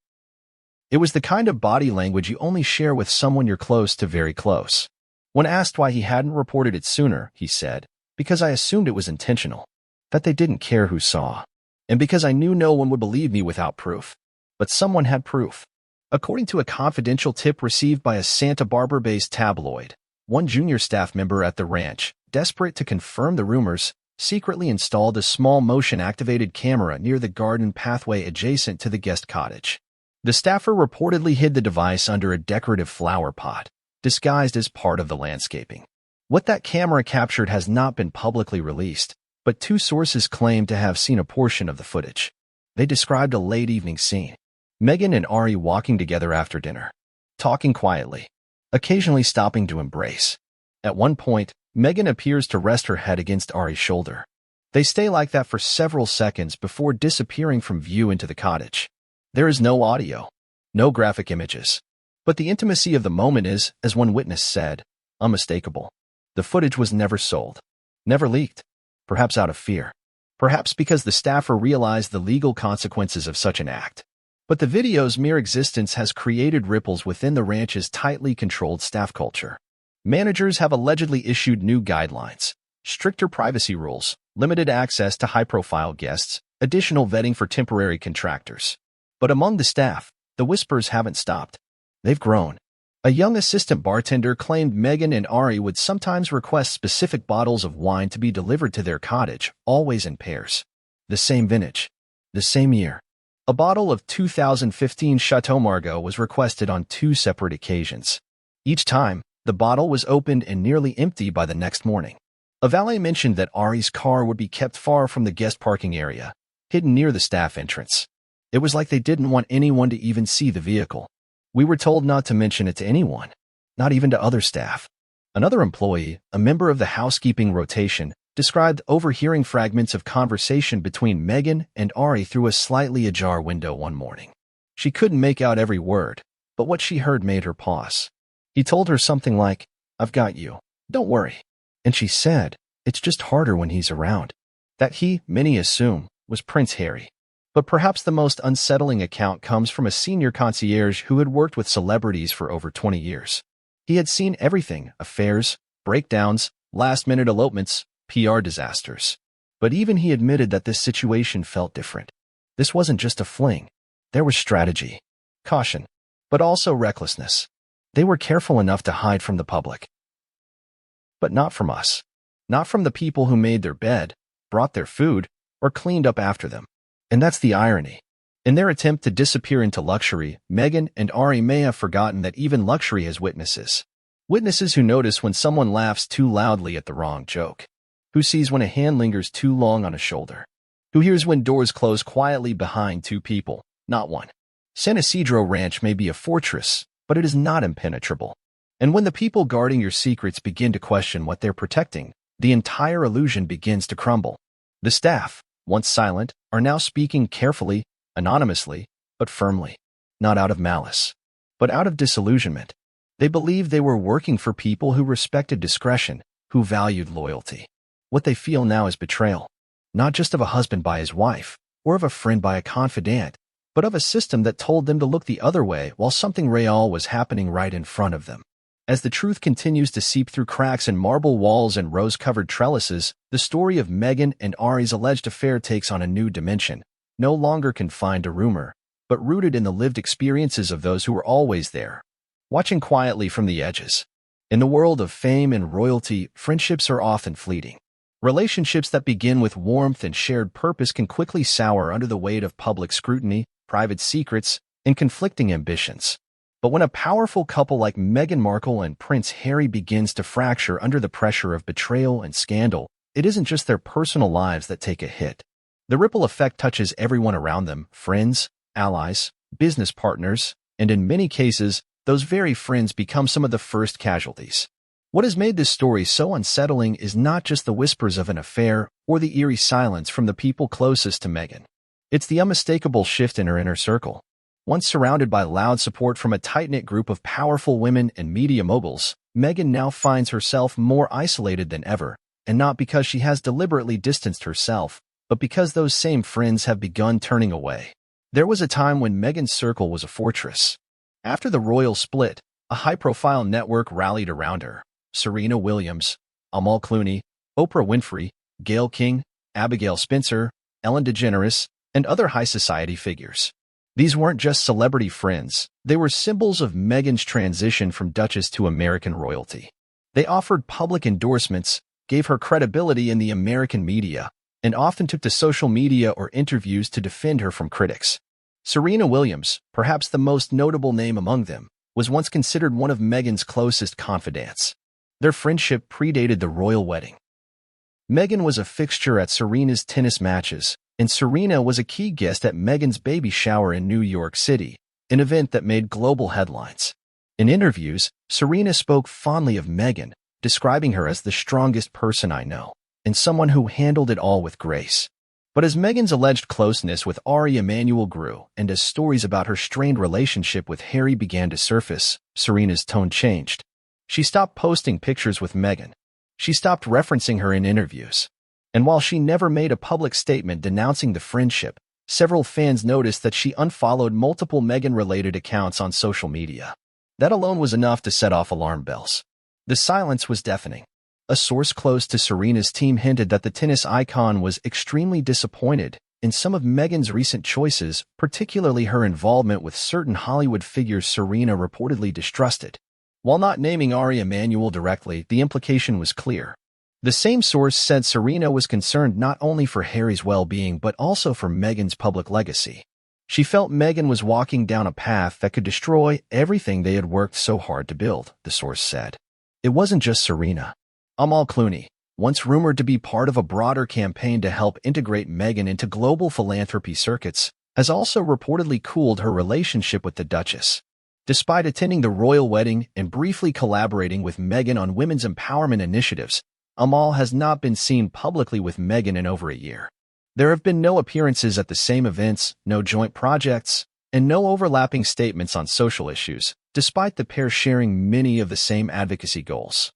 It was the kind of body language you only share with someone you're close to, very close. When asked why he hadn't reported it sooner, he said, "Because I assumed it was intentional, that they didn't care who saw, and because I knew no one would believe me without proof. But someone had proof." According to a confidential tip received by a Santa Barbara-based tabloid, one junior staff member at the ranch, desperate to confirm the rumors, secretly installed a small motion-activated camera near the garden pathway adjacent to the guest cottage. The staffer reportedly hid the device under a decorative flower pot, disguised as part of the landscaping. What that camera captured has not been publicly released, but two sources claim to have seen a portion of the footage. They described a late evening scene. Meghan and Ari walking together after dinner, talking quietly, occasionally stopping to embrace. At one point, Meghan appears to rest her head against Ari's shoulder. They stay like that for several seconds before disappearing from view into the cottage. There is no audio, no graphic images. But the intimacy of the moment is, as one witness said, unmistakable. The footage was never sold, never leaked, perhaps out of fear, perhaps because the staffer realized the legal consequences of such an act. But the video's mere existence has created ripples within the ranch's tightly controlled staff culture. Managers have allegedly issued new guidelines, stricter privacy rules, limited access to high-profile guests, additional vetting for temporary contractors. But among the staff, the whispers haven't stopped. They've grown. A young assistant bartender claimed Meghan and Ari would sometimes request specific bottles of wine to be delivered to their cottage, always in pairs. The same vintage. The same year. A bottle of 2015 Chateau Margaux was requested on 2 separate occasions. Each time, the bottle was opened and nearly empty by the next morning. A valet mentioned that Ari's car would be kept far from the guest parking area, hidden near the staff entrance. It was like they didn't want anyone to even see the vehicle. We were told not to mention it to anyone, not even to other staff. Another employee, a member of the housekeeping rotation, described overhearing fragments of conversation between Meghan and Ari through a slightly ajar window one morning. She couldn't make out every word, but what she heard made her pause. He told her something like, "I've got you. Don't worry." And she said, "It's just harder when he's around." That he, many assume, was Prince Harry. But perhaps the most unsettling account comes from a senior concierge who had worked with celebrities for over 20 years. He had seen everything: affairs, breakdowns, last-minute elopements, PR disasters. But even he admitted that this situation felt different. This wasn't just a fling. There was strategy, caution, but also recklessness. They were careful enough to hide from the public. But not from us. Not from the people who made their bed, brought their food, or cleaned up after them. And that's the irony. In their attempt to disappear into luxury, Meghan and Ari may have forgotten that even luxury has witnesses. Witnesses who notice when someone laughs too loudly at the wrong joke. Who sees when a hand lingers too long on a shoulder. Who hears when doors close quietly behind 2 people, not one. San Isidro Ranch may be a fortress, but it is not impenetrable. And when the people guarding your secrets begin to question what they're protecting, the entire illusion begins to crumble. The staff, once silent, are now speaking carefully, anonymously, but firmly. Not out of malice, but out of disillusionment. They believed they were working for people who respected discretion, who valued loyalty. What they feel now is betrayal, not just of a husband by his wife, or of a friend by a confidant, but of a system that told them to look the other way while something real was happening right in front of them. As the truth continues to seep through cracks in marble walls and rose-covered trellises, the story of Meghan and Ari's alleged affair takes on a new dimension, no longer confined to rumor, but rooted in the lived experiences of those who were always there, watching quietly from the edges. In the world of fame and royalty, friendships are often fleeting. Relationships that begin with warmth and shared purpose can quickly sour under the weight of public scrutiny, private secrets, and conflicting ambitions. But when a powerful couple like Meghan Markle and Prince Harry begins to fracture under the pressure of betrayal and scandal, it isn't just their personal lives that take a hit. The ripple effect touches everyone around them: friends, allies, business partners, and in many cases, those very friends become some of the first casualties. What has made this story so unsettling is not just the whispers of an affair or the eerie silence from the people closest to Meghan. It's the unmistakable shift in her inner circle. Once surrounded by loud support from a tight-knit group of powerful women and media moguls, Meghan now finds herself more isolated than ever, and not because she has deliberately distanced herself, but because those same friends have begun turning away. There was a time when Meghan's circle was a fortress. After the royal split, a high-profile network rallied around her: Serena Williams, Amal Clooney, Oprah Winfrey, Gayle King, Abigail Spencer, Ellen DeGeneres, and other high-society figures. These weren't just celebrity friends, they were symbols of Meghan's transition from Duchess to American royalty. They offered public endorsements, gave her credibility in the American media, and often took to social media or interviews to defend her from critics. Serena Williams, perhaps the most notable name among them, was once considered one of Meghan's closest confidants. Their friendship predated the royal wedding. Meghan was a fixture at Serena's tennis matches, and Serena was a key guest at Meghan's baby shower in New York City, an event that made global headlines. In interviews, Serena spoke fondly of Meghan, describing her as the strongest person I know, and someone who handled it all with grace. But as Meghan's alleged closeness with Ari Emanuel grew, and as stories about her strained relationship with Harry began to surface, Serena's tone changed. She stopped posting pictures with Meghan. She stopped referencing her in interviews. And while she never made a public statement denouncing the friendship, several fans noticed that she unfollowed multiple Meghan-related accounts on social media. That alone was enough to set off alarm bells. The silence was deafening. A source close to Serena's team hinted that the tennis icon was extremely disappointed in some of Meghan's recent choices, particularly her involvement with certain Hollywood figures Serena reportedly distrusted. While not naming Ari Emanuel directly, the implication was clear. The same source said Serena was concerned not only for Harry's well-being but also for Meghan's public legacy. She felt Meghan was walking down a path that could destroy everything they had worked so hard to build, the source said. It wasn't just Serena. Amal Clooney, once rumored to be part of a broader campaign to help integrate Meghan into global philanthropy circuits, has also reportedly cooled her relationship with the Duchess. Despite attending the royal wedding and briefly collaborating with Meghan on women's empowerment initiatives, Amal has not been seen publicly with Meghan in over a year. There have been no appearances at the same events, no joint projects, and no overlapping statements on social issues, despite the pair sharing many of the same advocacy goals.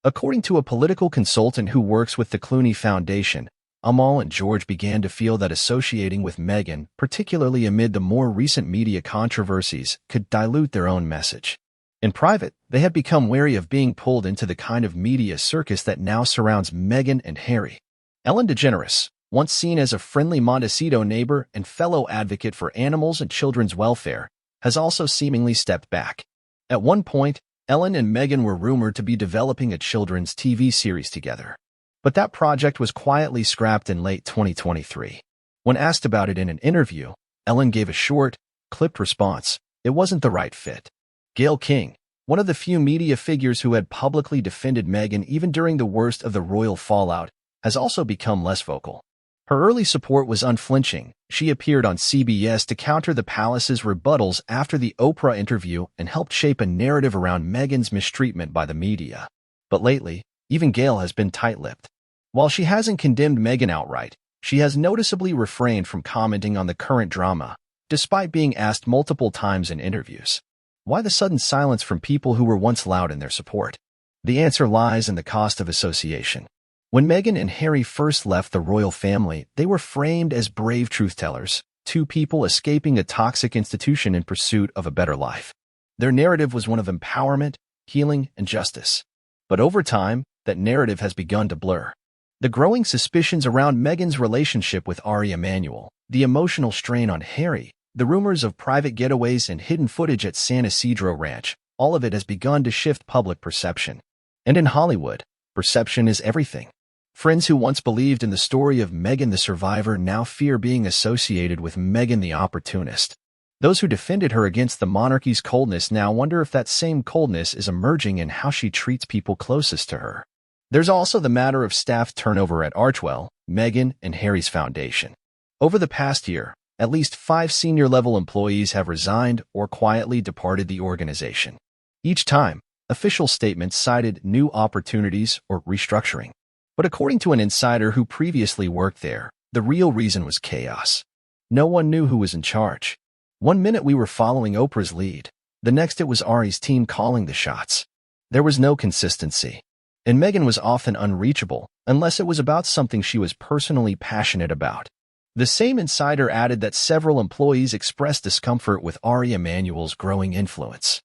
According to a political consultant who works with the Clooney Foundation, Amal and George began to feel that associating with Meghan, particularly amid the more recent media controversies, could dilute their own message. In private, they had become wary of being pulled into the kind of media circus that now surrounds Meghan and Harry. Ellen DeGeneres, once seen as a friendly Montecito neighbor and fellow advocate for animals and children's welfare, has also seemingly stepped back. At one point, Ellen and Meghan were rumored to be developing a children's TV series together. But that project was quietly scrapped in late 2023. When asked about it in an interview, Ellen gave a short, clipped response. It wasn't the right fit. Gayle King, one of the few media figures who had publicly defended Meghan even during the worst of the royal fallout, has also become less vocal. Her early support was unflinching. She appeared on CBS to counter the palace's rebuttals after the Oprah interview and helped shape a narrative around Meghan's mistreatment by the media. But lately, even Gayle has been tight-lipped. While she hasn't condemned Meghan outright, she has noticeably refrained from commenting on the current drama, despite being asked multiple times in interviews. Why the sudden silence from people who were once loud in their support? The answer lies in the cost of association. When Meghan and Harry first left the royal family, they were framed as brave truth-tellers, two people escaping a toxic institution in pursuit of a better life. Their narrative was one of empowerment, healing, and justice. But over time, that narrative has begun to blur. The growing suspicions around Meghan's relationship with Ari Emanuel, the emotional strain on Harry, the rumors of private getaways and hidden footage at San Isidro Ranch, all of it has begun to shift public perception. And in Hollywood, perception is everything. Friends who once believed in the story of Meghan the survivor now fear being associated with Meghan the opportunist. Those who defended her against the monarchy's coldness now wonder if that same coldness is emerging in how she treats people closest to her. There's also the matter of staff turnover at Archewell, Meghan, and Harry's foundation. Over the past year, at least 5 senior-level employees have resigned or quietly departed the organization. Each time, official statements cited new opportunities or restructuring. But according to an insider who previously worked there, the real reason was chaos. No one knew who was in charge. One minute we were following Oprah's lead, the next it was Ari's team calling the shots. There was no consistency. And Meghan was often unreachable, unless it was about something she was personally passionate about. The same insider added that several employees expressed discomfort with Ari Emanuel's growing influence.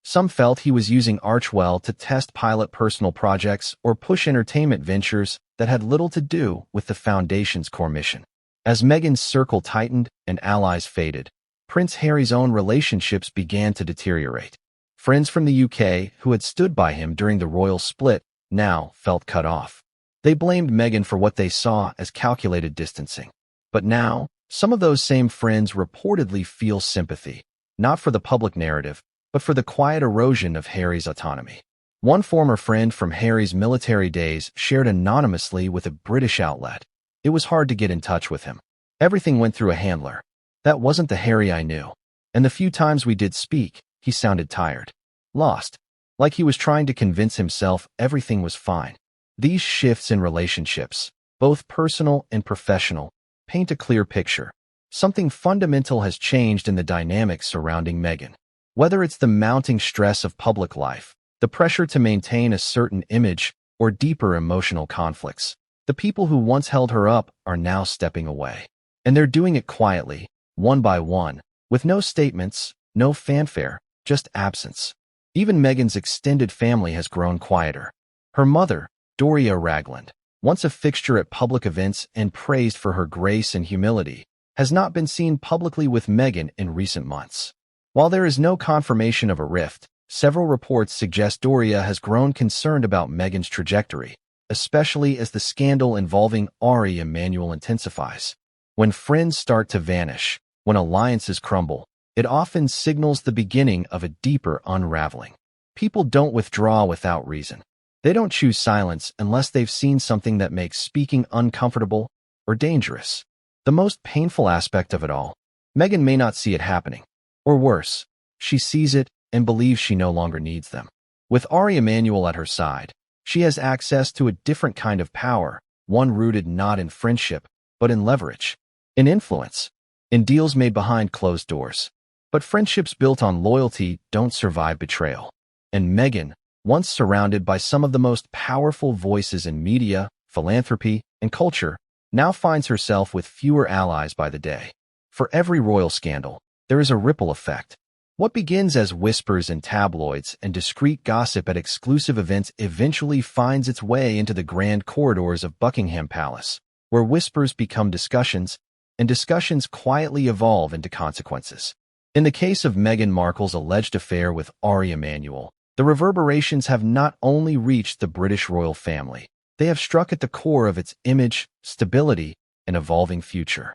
Some felt he was using Archewell to test pilot personal projects or push entertainment ventures that had little to do with the foundation's core mission. As Meghan's circle tightened and allies faded, Prince Harry's own relationships began to deteriorate. Friends from the UK who had stood by him during the royal split now felt cut off. They blamed Meghan for what they saw as calculated distancing. But now, some of those same friends reportedly feel sympathy, not for the public narrative, but for the quiet erosion of Harry's autonomy. One former friend from Harry's military days shared anonymously with a British outlet. It was hard to get in touch with him. Everything went through a handler. That wasn't the Harry I knew. And the few times we did speak, he sounded tired. Lost. Like he was trying to convince himself everything was fine. These shifts in relationships, both personal and professional, paint a clear picture. Something fundamental has changed in the dynamics surrounding Meghan. Whether it's the mounting stress of public life, the pressure to maintain a certain image, or deeper emotional conflicts, the people who once held her up are now stepping away. And they're doing it quietly, one by one, with no statements, no fanfare, just absence. Even Meghan's extended family has grown quieter. Her mother, Doria Ragland, once a fixture at public events and praised for her grace and humility, has not been seen publicly with Meghan in recent months. While there is no confirmation of a rift, several reports suggest Doria has grown concerned about Meghan's trajectory, especially as the scandal involving Ari Emanuel intensifies. When friends start to vanish, when alliances crumble, it often signals the beginning of a deeper unraveling. People don't withdraw without reason. They don't choose silence unless they've seen something that makes speaking uncomfortable or dangerous. The most painful aspect of it all, Meghan may not see it happening. Or worse, she sees it and believes she no longer needs them. With Ari Emanuel at her side, she has access to a different kind of power, one rooted not in friendship, but in leverage, in influence, in deals made behind closed doors. But friendships built on loyalty don't survive betrayal. And Meghan, once surrounded by some of the most powerful voices in media, philanthropy, and culture, now finds herself with fewer allies by the day. For every royal scandal, there is a ripple effect. What begins as whispers in tabloids and discreet gossip at exclusive events eventually finds its way into the grand corridors of Buckingham Palace, where whispers become discussions, and discussions quietly evolve into consequences. In the case of Meghan Markle's alleged affair with Ari Emanuel, the reverberations have not only reached the British royal family, they have struck at the core of its image, stability, and evolving future.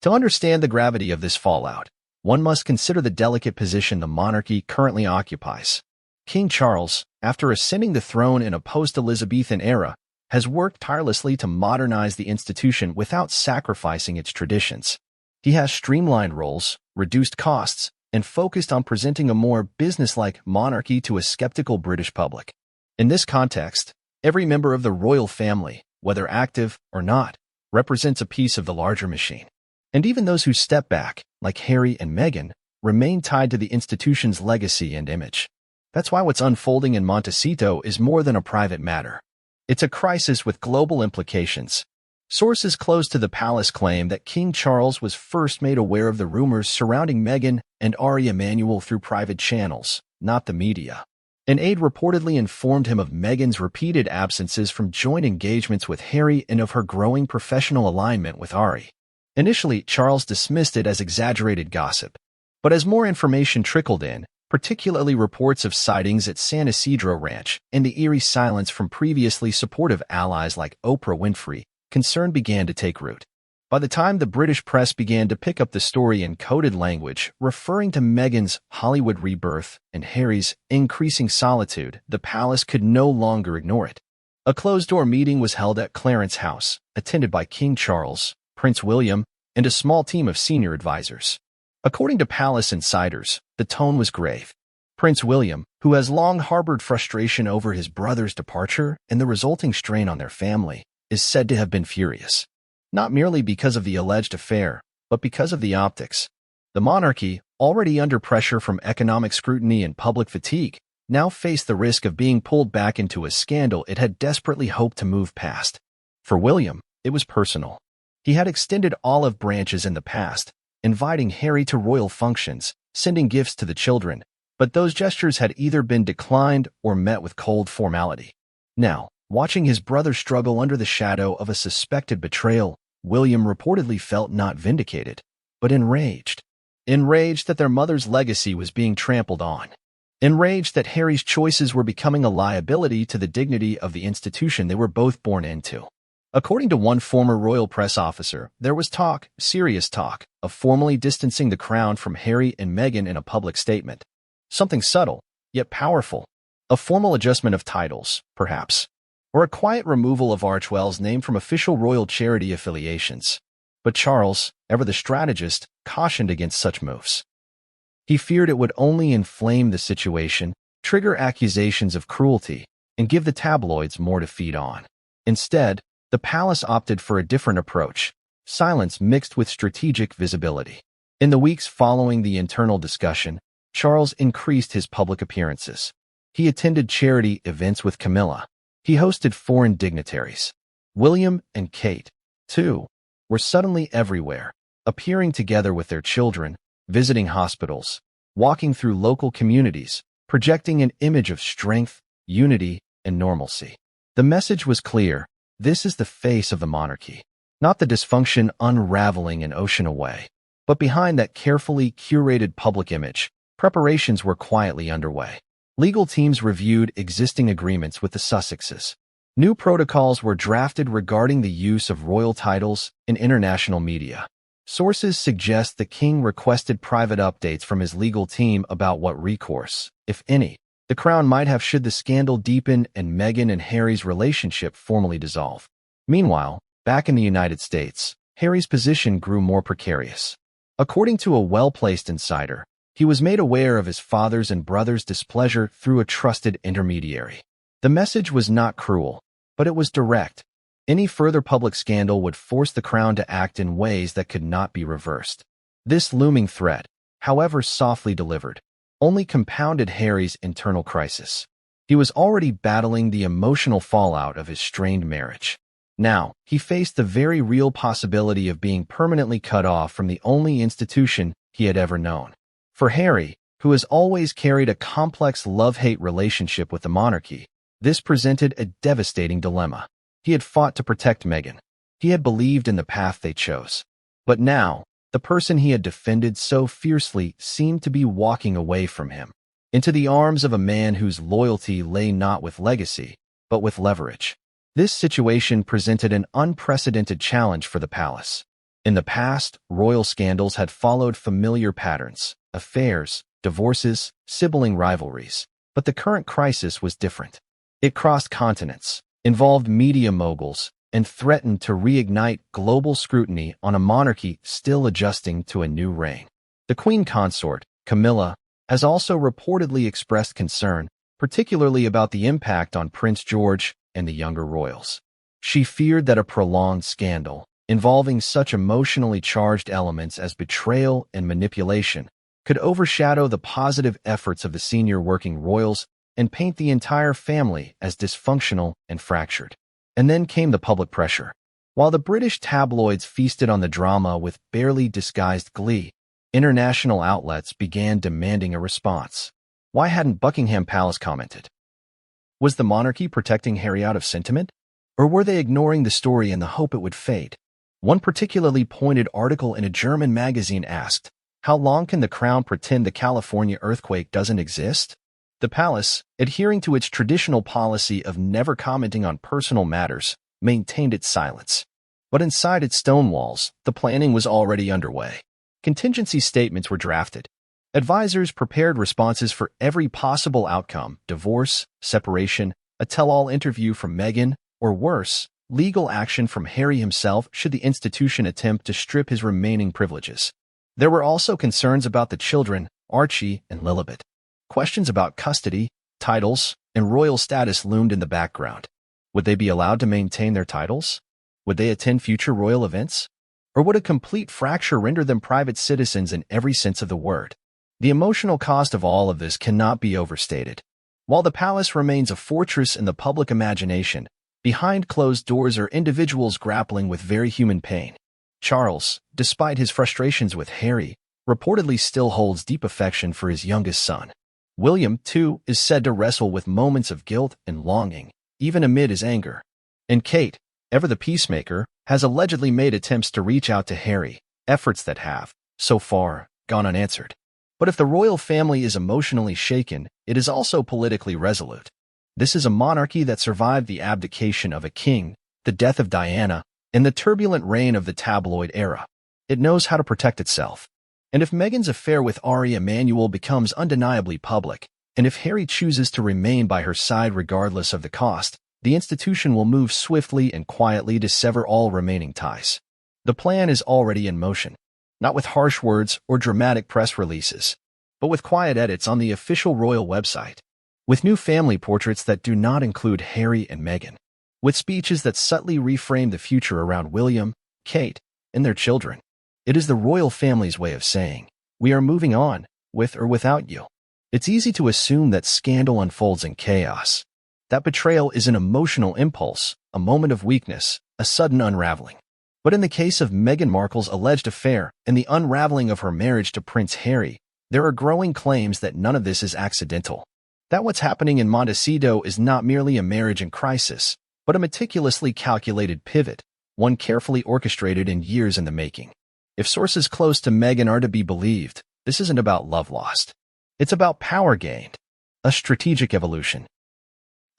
To understand the gravity of this fallout, one must consider the delicate position the monarchy currently occupies. King Charles, after ascending the throne in a post-Elizabethan era, has worked tirelessly to modernize the institution without sacrificing its traditions. He has streamlined roles, reduced costs, and focused on presenting a more business-like monarchy to a skeptical British public. In this context, every member of the royal family, whether active or not, represents a piece of the larger machine. And even those who step back, like Harry and Meghan, remain tied to the institution's legacy and image. That's why what's unfolding in Montecito is more than a private matter. It's a crisis with global implications. Sources close to the palace claim that King Charles was first made aware of the rumors surrounding Meghan and Ari Emanuel through private channels, not the media. An aide reportedly informed him of Meghan's repeated absences from joint engagements with Harry and of her growing professional alignment with Ari. Initially, Charles dismissed it as exaggerated gossip. But as more information trickled in, particularly reports of sightings at San Isidro Ranch and the eerie silence from previously supportive allies like Oprah Winfrey, concern began to take root. By the time the British press began to pick up the story in coded language, referring to Meghan's Hollywood rebirth and Harry's increasing solitude, the palace could no longer ignore it. A closed-door meeting was held at Clarence House, attended by King Charles, Prince William, and a small team of senior advisors. According to palace insiders, the tone was grave. Prince William, who has long harbored frustration over his brother's departure and the resulting strain on their family, is said to have been furious. Not merely because of the alleged affair, but because of the optics. The monarchy, already under pressure from economic scrutiny and public fatigue, now faced the risk of being pulled back into a scandal it had desperately hoped to move past. For William, it was personal. He had extended olive branches in the past, inviting Harry to royal functions, sending gifts to the children, but those gestures had either been declined or met with cold formality. Now, watching his brother struggle under the shadow of a suspected betrayal, William reportedly felt not vindicated, but enraged. Enraged that their mother's legacy was being trampled on. Enraged that Harry's choices were becoming a liability to the dignity of the institution they were both born into. According to one former royal press officer, there was talk, serious talk, of formally distancing the crown from Harry and Meghan in a public statement. Something subtle, yet powerful. A formal adjustment of titles, perhaps, or a quiet removal of Archwell's name from official royal charity affiliations. But Charles, ever the strategist, cautioned against such moves. He feared it would only inflame the situation, trigger accusations of cruelty, and give the tabloids more to feed on. Instead, the palace opted for a different approach, silence mixed with strategic visibility. In the weeks following the internal discussion, Charles increased his public appearances. He attended charity events with Camilla. He hosted foreign dignitaries. William and Kate, too, were suddenly everywhere, appearing together with their children, visiting hospitals, walking through local communities, projecting an image of strength, unity, and normalcy. The message was clear: this is the face of the monarchy, not the dysfunction unraveling an ocean away. But behind that carefully curated public image, preparations were quietly underway. Legal teams reviewed existing agreements with the Sussexes. New protocols were drafted regarding the use of royal titles in international media. Sources suggest the king requested private updates from his legal team about what recourse, if any, the crown might have should the scandal deepen and Meghan and Harry's relationship formally dissolve. Meanwhile, back in the United States, Harry's position grew more precarious. According to a well-placed insider, he was made aware of his father's and brother's displeasure through a trusted intermediary. The message was not cruel, but it was direct. Any further public scandal would force the crown to act in ways that could not be reversed. This looming threat, however softly delivered, only compounded Harry's internal crisis. He was already battling the emotional fallout of his strained marriage. Now, he faced the very real possibility of being permanently cut off from the only institution he had ever known. For Harry, who has always carried a complex love-hate relationship with the monarchy, this presented a devastating dilemma. He had fought to protect Meghan. He had believed in the path they chose. But now, the person he had defended so fiercely seemed to be walking away from him, into the arms of a man whose loyalty lay not with legacy, but with leverage. This situation presented an unprecedented challenge for the palace. In the past, royal scandals had followed familiar patterns: affairs, divorces, sibling rivalries. But the current crisis was different. It crossed continents, involved media moguls, and threatened to reignite global scrutiny on a monarchy still adjusting to a new reign. The Queen Consort, Camilla, has also reportedly expressed concern, particularly about the impact on Prince George and the younger royals. She feared that a prolonged scandal, involving such emotionally charged elements as betrayal and manipulation, could overshadow the positive efforts of the senior working royals and paint the entire family as dysfunctional and fractured. And then came the public pressure. While the British tabloids feasted on the drama with barely disguised glee, international outlets began demanding a response. Why hadn't Buckingham Palace commented? Was the monarchy protecting Harry out of sentiment? Or were they ignoring the story in the hope it would fade? One particularly pointed article in a German magazine asked, "How long can the crown pretend the California earthquake doesn't exist?" The palace, adhering to its traditional policy of never commenting on personal matters, maintained its silence. But inside its stone walls, the planning was already underway. Contingency statements were drafted. Advisors prepared responses for every possible outcome: divorce, separation, a tell-all interview from Meghan, or worse, legal action from Harry himself should the institution attempt to strip his remaining privileges. There were also concerns about the children, Archie and Lilibet. Questions about custody, titles, and royal status loomed in the background. Would they be allowed to maintain their titles? Would they attend future royal events? Or would a complete fracture render them private citizens in every sense of the word? The emotional cost of all of this cannot be overstated. While the palace remains a fortress in the public imagination, behind closed doors are individuals grappling with very human pain. Charles, despite his frustrations with Harry, reportedly still holds deep affection for his youngest son. William, too, is said to wrestle with moments of guilt and longing, even amid his anger. And Kate, ever the peacemaker, has allegedly made attempts to reach out to Harry, efforts that have, so far, gone unanswered. But if the royal family is emotionally shaken, it is also politically resolute. This is a monarchy that survived the abdication of a king, the death of Diana, and the turbulent reign of the tabloid era. It knows how to protect itself. And if Meghan's affair with Ari Emanuel becomes undeniably public, And if Harry chooses to remain by her side regardless of the cost, the institution will move swiftly and quietly to sever all remaining ties. The plan is already in motion, not with harsh words or dramatic press releases, but with quiet edits on the official royal website, with new family portraits that do not include Harry and Meghan, with speeches that subtly reframe the future around William, Kate, and their children. It is the royal family's way of saying, "We are moving on, with or without you." It's easy to assume that scandal unfolds in chaos. That betrayal is an emotional impulse, a moment of weakness, a sudden unraveling. But in the case of Meghan Markle's alleged affair and the unraveling of her marriage to Prince Harry, there are growing claims that none of this is accidental. That what's happening in Montecito is not merely a marriage in crisis, but a meticulously calculated pivot, one carefully orchestrated and years in the making. If sources close to Meghan are to be believed, this isn't about love lost. It's about power gained, a strategic evolution.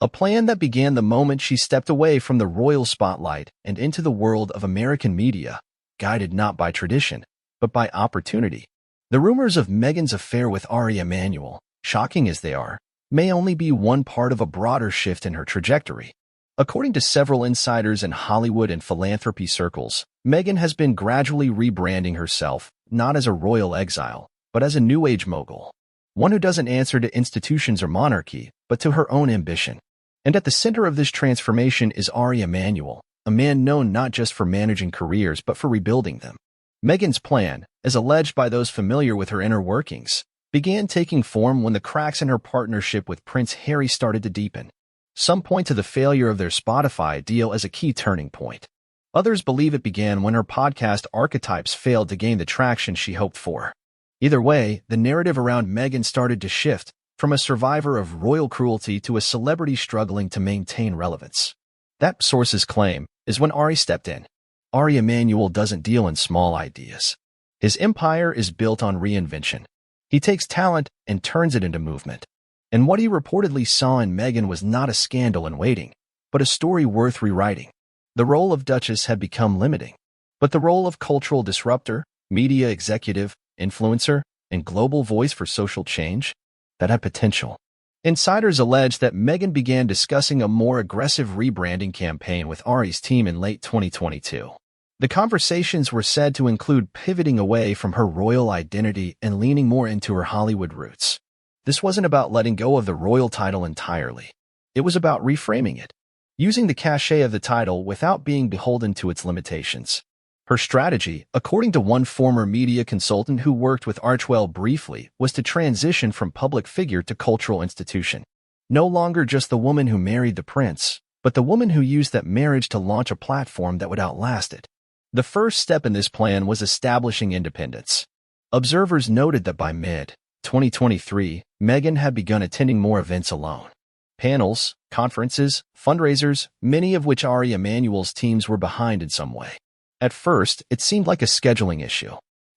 A plan that began the moment she stepped away from the royal spotlight and into the world of American media, guided not by tradition, but by opportunity. The rumors of Meghan's affair with Ari Emanuel, shocking as they are, may only be one part of a broader shift in her trajectory. According to several insiders in Hollywood and philanthropy circles, Meghan has been gradually rebranding herself, not as a royal exile, but as a new age mogul. One who doesn't answer to institutions or monarchy, but to her own ambition. And at the center of this transformation is Ari Emanuel, a man known not just for managing careers but for rebuilding them. Meghan's plan, as alleged by those familiar with her inner workings, began taking form when the cracks in her partnership with Prince Harry started to deepen. Some point to the failure of their Spotify deal as a key turning point. Others believe it began when her podcast Archetypes failed to gain the traction she hoped for. Either way, the narrative around Meghan started to shift, from a survivor of royal cruelty to a celebrity struggling to maintain relevance. That, sources claim, is when Ari stepped in. Ari Emanuel doesn't deal in small ideas. His empire is built on reinvention. He takes talent and turns it into movement. And what he reportedly saw in Meghan was not a scandal in waiting, but a story worth rewriting. The role of Duchess had become limiting, but the role of cultural disruptor, media executive, influencer, and global voice for social change, that had potential. Insiders allege that Meghan began discussing a more aggressive rebranding campaign with Ari's team in late 2022. The conversations were said to include pivoting away from her royal identity and leaning more into her Hollywood roots. This wasn't about letting go of the royal title entirely. It was about reframing it, using the cachet of the title without being beholden to its limitations. Her strategy, according to one former media consultant who worked with Archewell briefly, was to transition from public figure to cultural institution. No longer just the woman who married the prince, but the woman who used that marriage to launch a platform that would outlast it. The first step in this plan was establishing independence. Observers noted that by mid-2023, Meghan had begun attending more events alone. Panels, conferences, fundraisers, many of which Ari Emanuel's teams were behind in some way. At first, it seemed like a scheduling issue.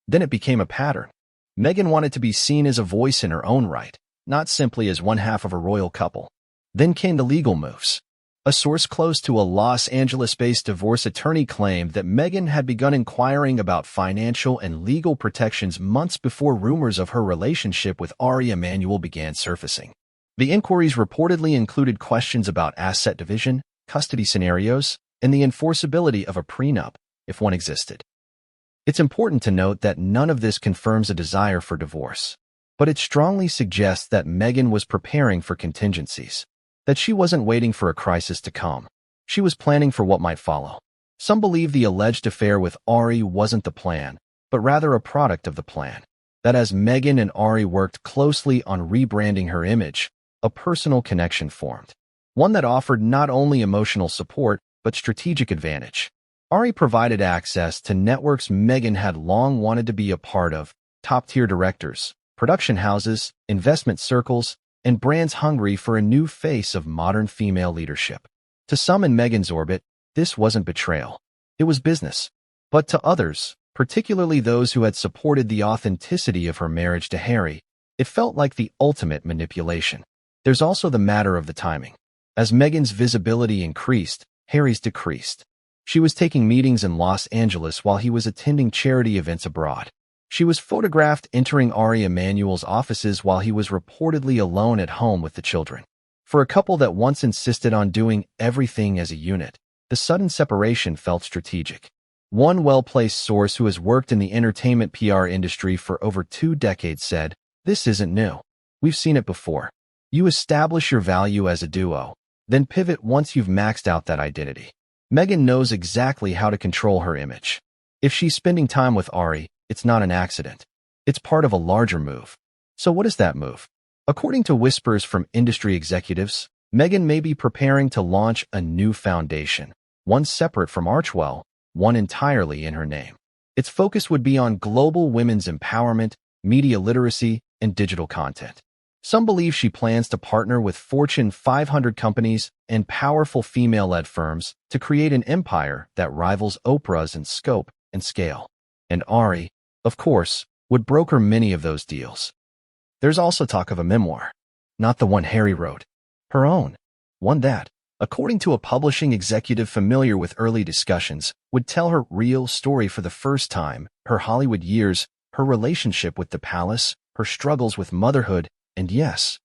Then it became a pattern. Meghan wanted to be seen as a voice in her own right, not simply as one half of a royal couple. Then came the legal moves. A source close to a Los Angeles-based divorce attorney claimed that Meghan had begun inquiring about financial and legal protections months before rumors of her relationship with Ari Emanuel began surfacing. The inquiries reportedly included questions about asset division, custody scenarios, and the enforceability of a prenup, if one existed. It's important to note that none of this confirms a desire for divorce, but it strongly suggests that Meghan was preparing for contingencies, that she wasn't waiting for a crisis to come. She was planning for what might follow. Some believe the alleged affair with Ari wasn't the plan, but rather a product of the plan. That as Meghan and Ari worked closely on rebranding her image, a personal connection formed, one that offered not only emotional support, but strategic advantage. Ari provided access to networks Meghan had long wanted to be a part of, top-tier directors, production houses, investment circles, and brands hungry for a new face of modern female leadership. To some in Meghan's orbit, this wasn't betrayal. It was business. But to others, particularly those who had supported the authenticity of her marriage to Harry, it felt like the ultimate manipulation. There's also the matter of the timing. As Meghan's visibility increased, Harry's decreased. She was taking meetings in Los Angeles while he was attending charity events abroad. She was photographed entering Ari Emanuel's offices while he was reportedly alone at home with the children. For a couple that once insisted on doing everything as a unit, the sudden separation felt strategic. One well-placed source who has worked in the entertainment PR industry for over 2 decades said, "This isn't new. We've seen it before. You establish your value as a duo, then pivot once you've maxed out that identity." Meghan knows exactly how to control her image. If she's spending time with Ari, it's not an accident. It's part of a larger move. So what is that move? According to whispers from industry executives, Meghan may be preparing to launch a new foundation, one separate from Archewell, one entirely in her name. Its focus would be on global women's empowerment, media literacy, and digital content. Some believe she plans to partner with Fortune 500 companies and powerful female-led firms to create an empire that rivals Oprah's in scope and scale. And Ari, of course, would broker many of those deals. There's also talk of a memoir, not the one Harry wrote, her own, one that, according to a publishing executive familiar with early discussions, would tell her real story for the first time, her Hollywood years, her relationship with the palace, her struggles with motherhood, and yes,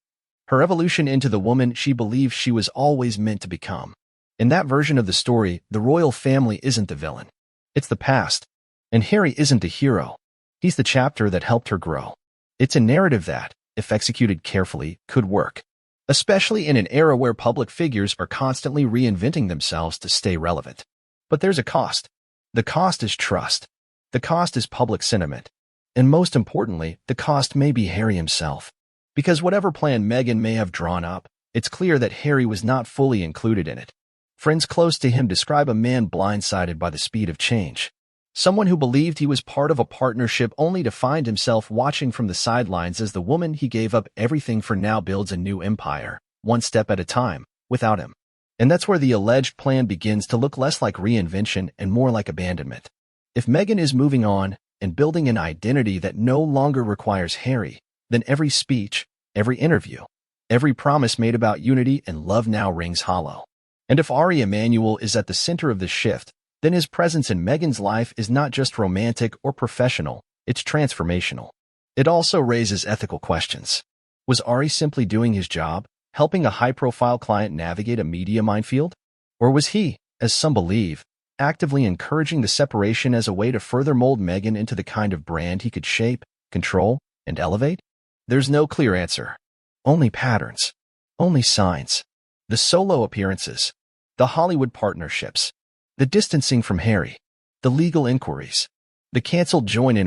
her evolution into the woman she believes she was always meant to become. In that version of the story, the royal family isn't the villain. It's the past. And Harry isn't the hero. He's the chapter that helped her grow. It's a narrative that, if executed carefully, could work, especially in an era where public figures are constantly reinventing themselves to stay relevant. But there's a cost. The cost is trust. The cost is public sentiment. And most importantly, the cost may be Harry himself. Because whatever plan Meghan may have drawn up, it's clear that Harry was not fully included in it. Friends close to him describe a man blindsided by the speed of change. Someone who believed he was part of a partnership only to find himself watching from the sidelines as the woman he gave up everything for now builds a new empire, one step at a time, without him. And that's where the alleged plan begins to look less like reinvention and more like abandonment. If Meghan is moving on and building an identity that no longer requires Harry, then every speech, every interview, every promise made about unity and love now rings hollow. And if Ari Emanuel is at the center of this shift, then his presence in Meghan's life is not just romantic or professional, it's transformational. It also raises ethical questions. Was Ari simply doing his job, helping a high-profile client navigate a media minefield? Or was he, as some believe, actively encouraging the separation as a way to further mold Meghan into the kind of brand he could shape, control, and elevate? There's no clear answer. Only patterns. Only signs. The solo appearances. The Hollywood partnerships. The distancing from Harry. The legal inquiries. The canceled joint interviews.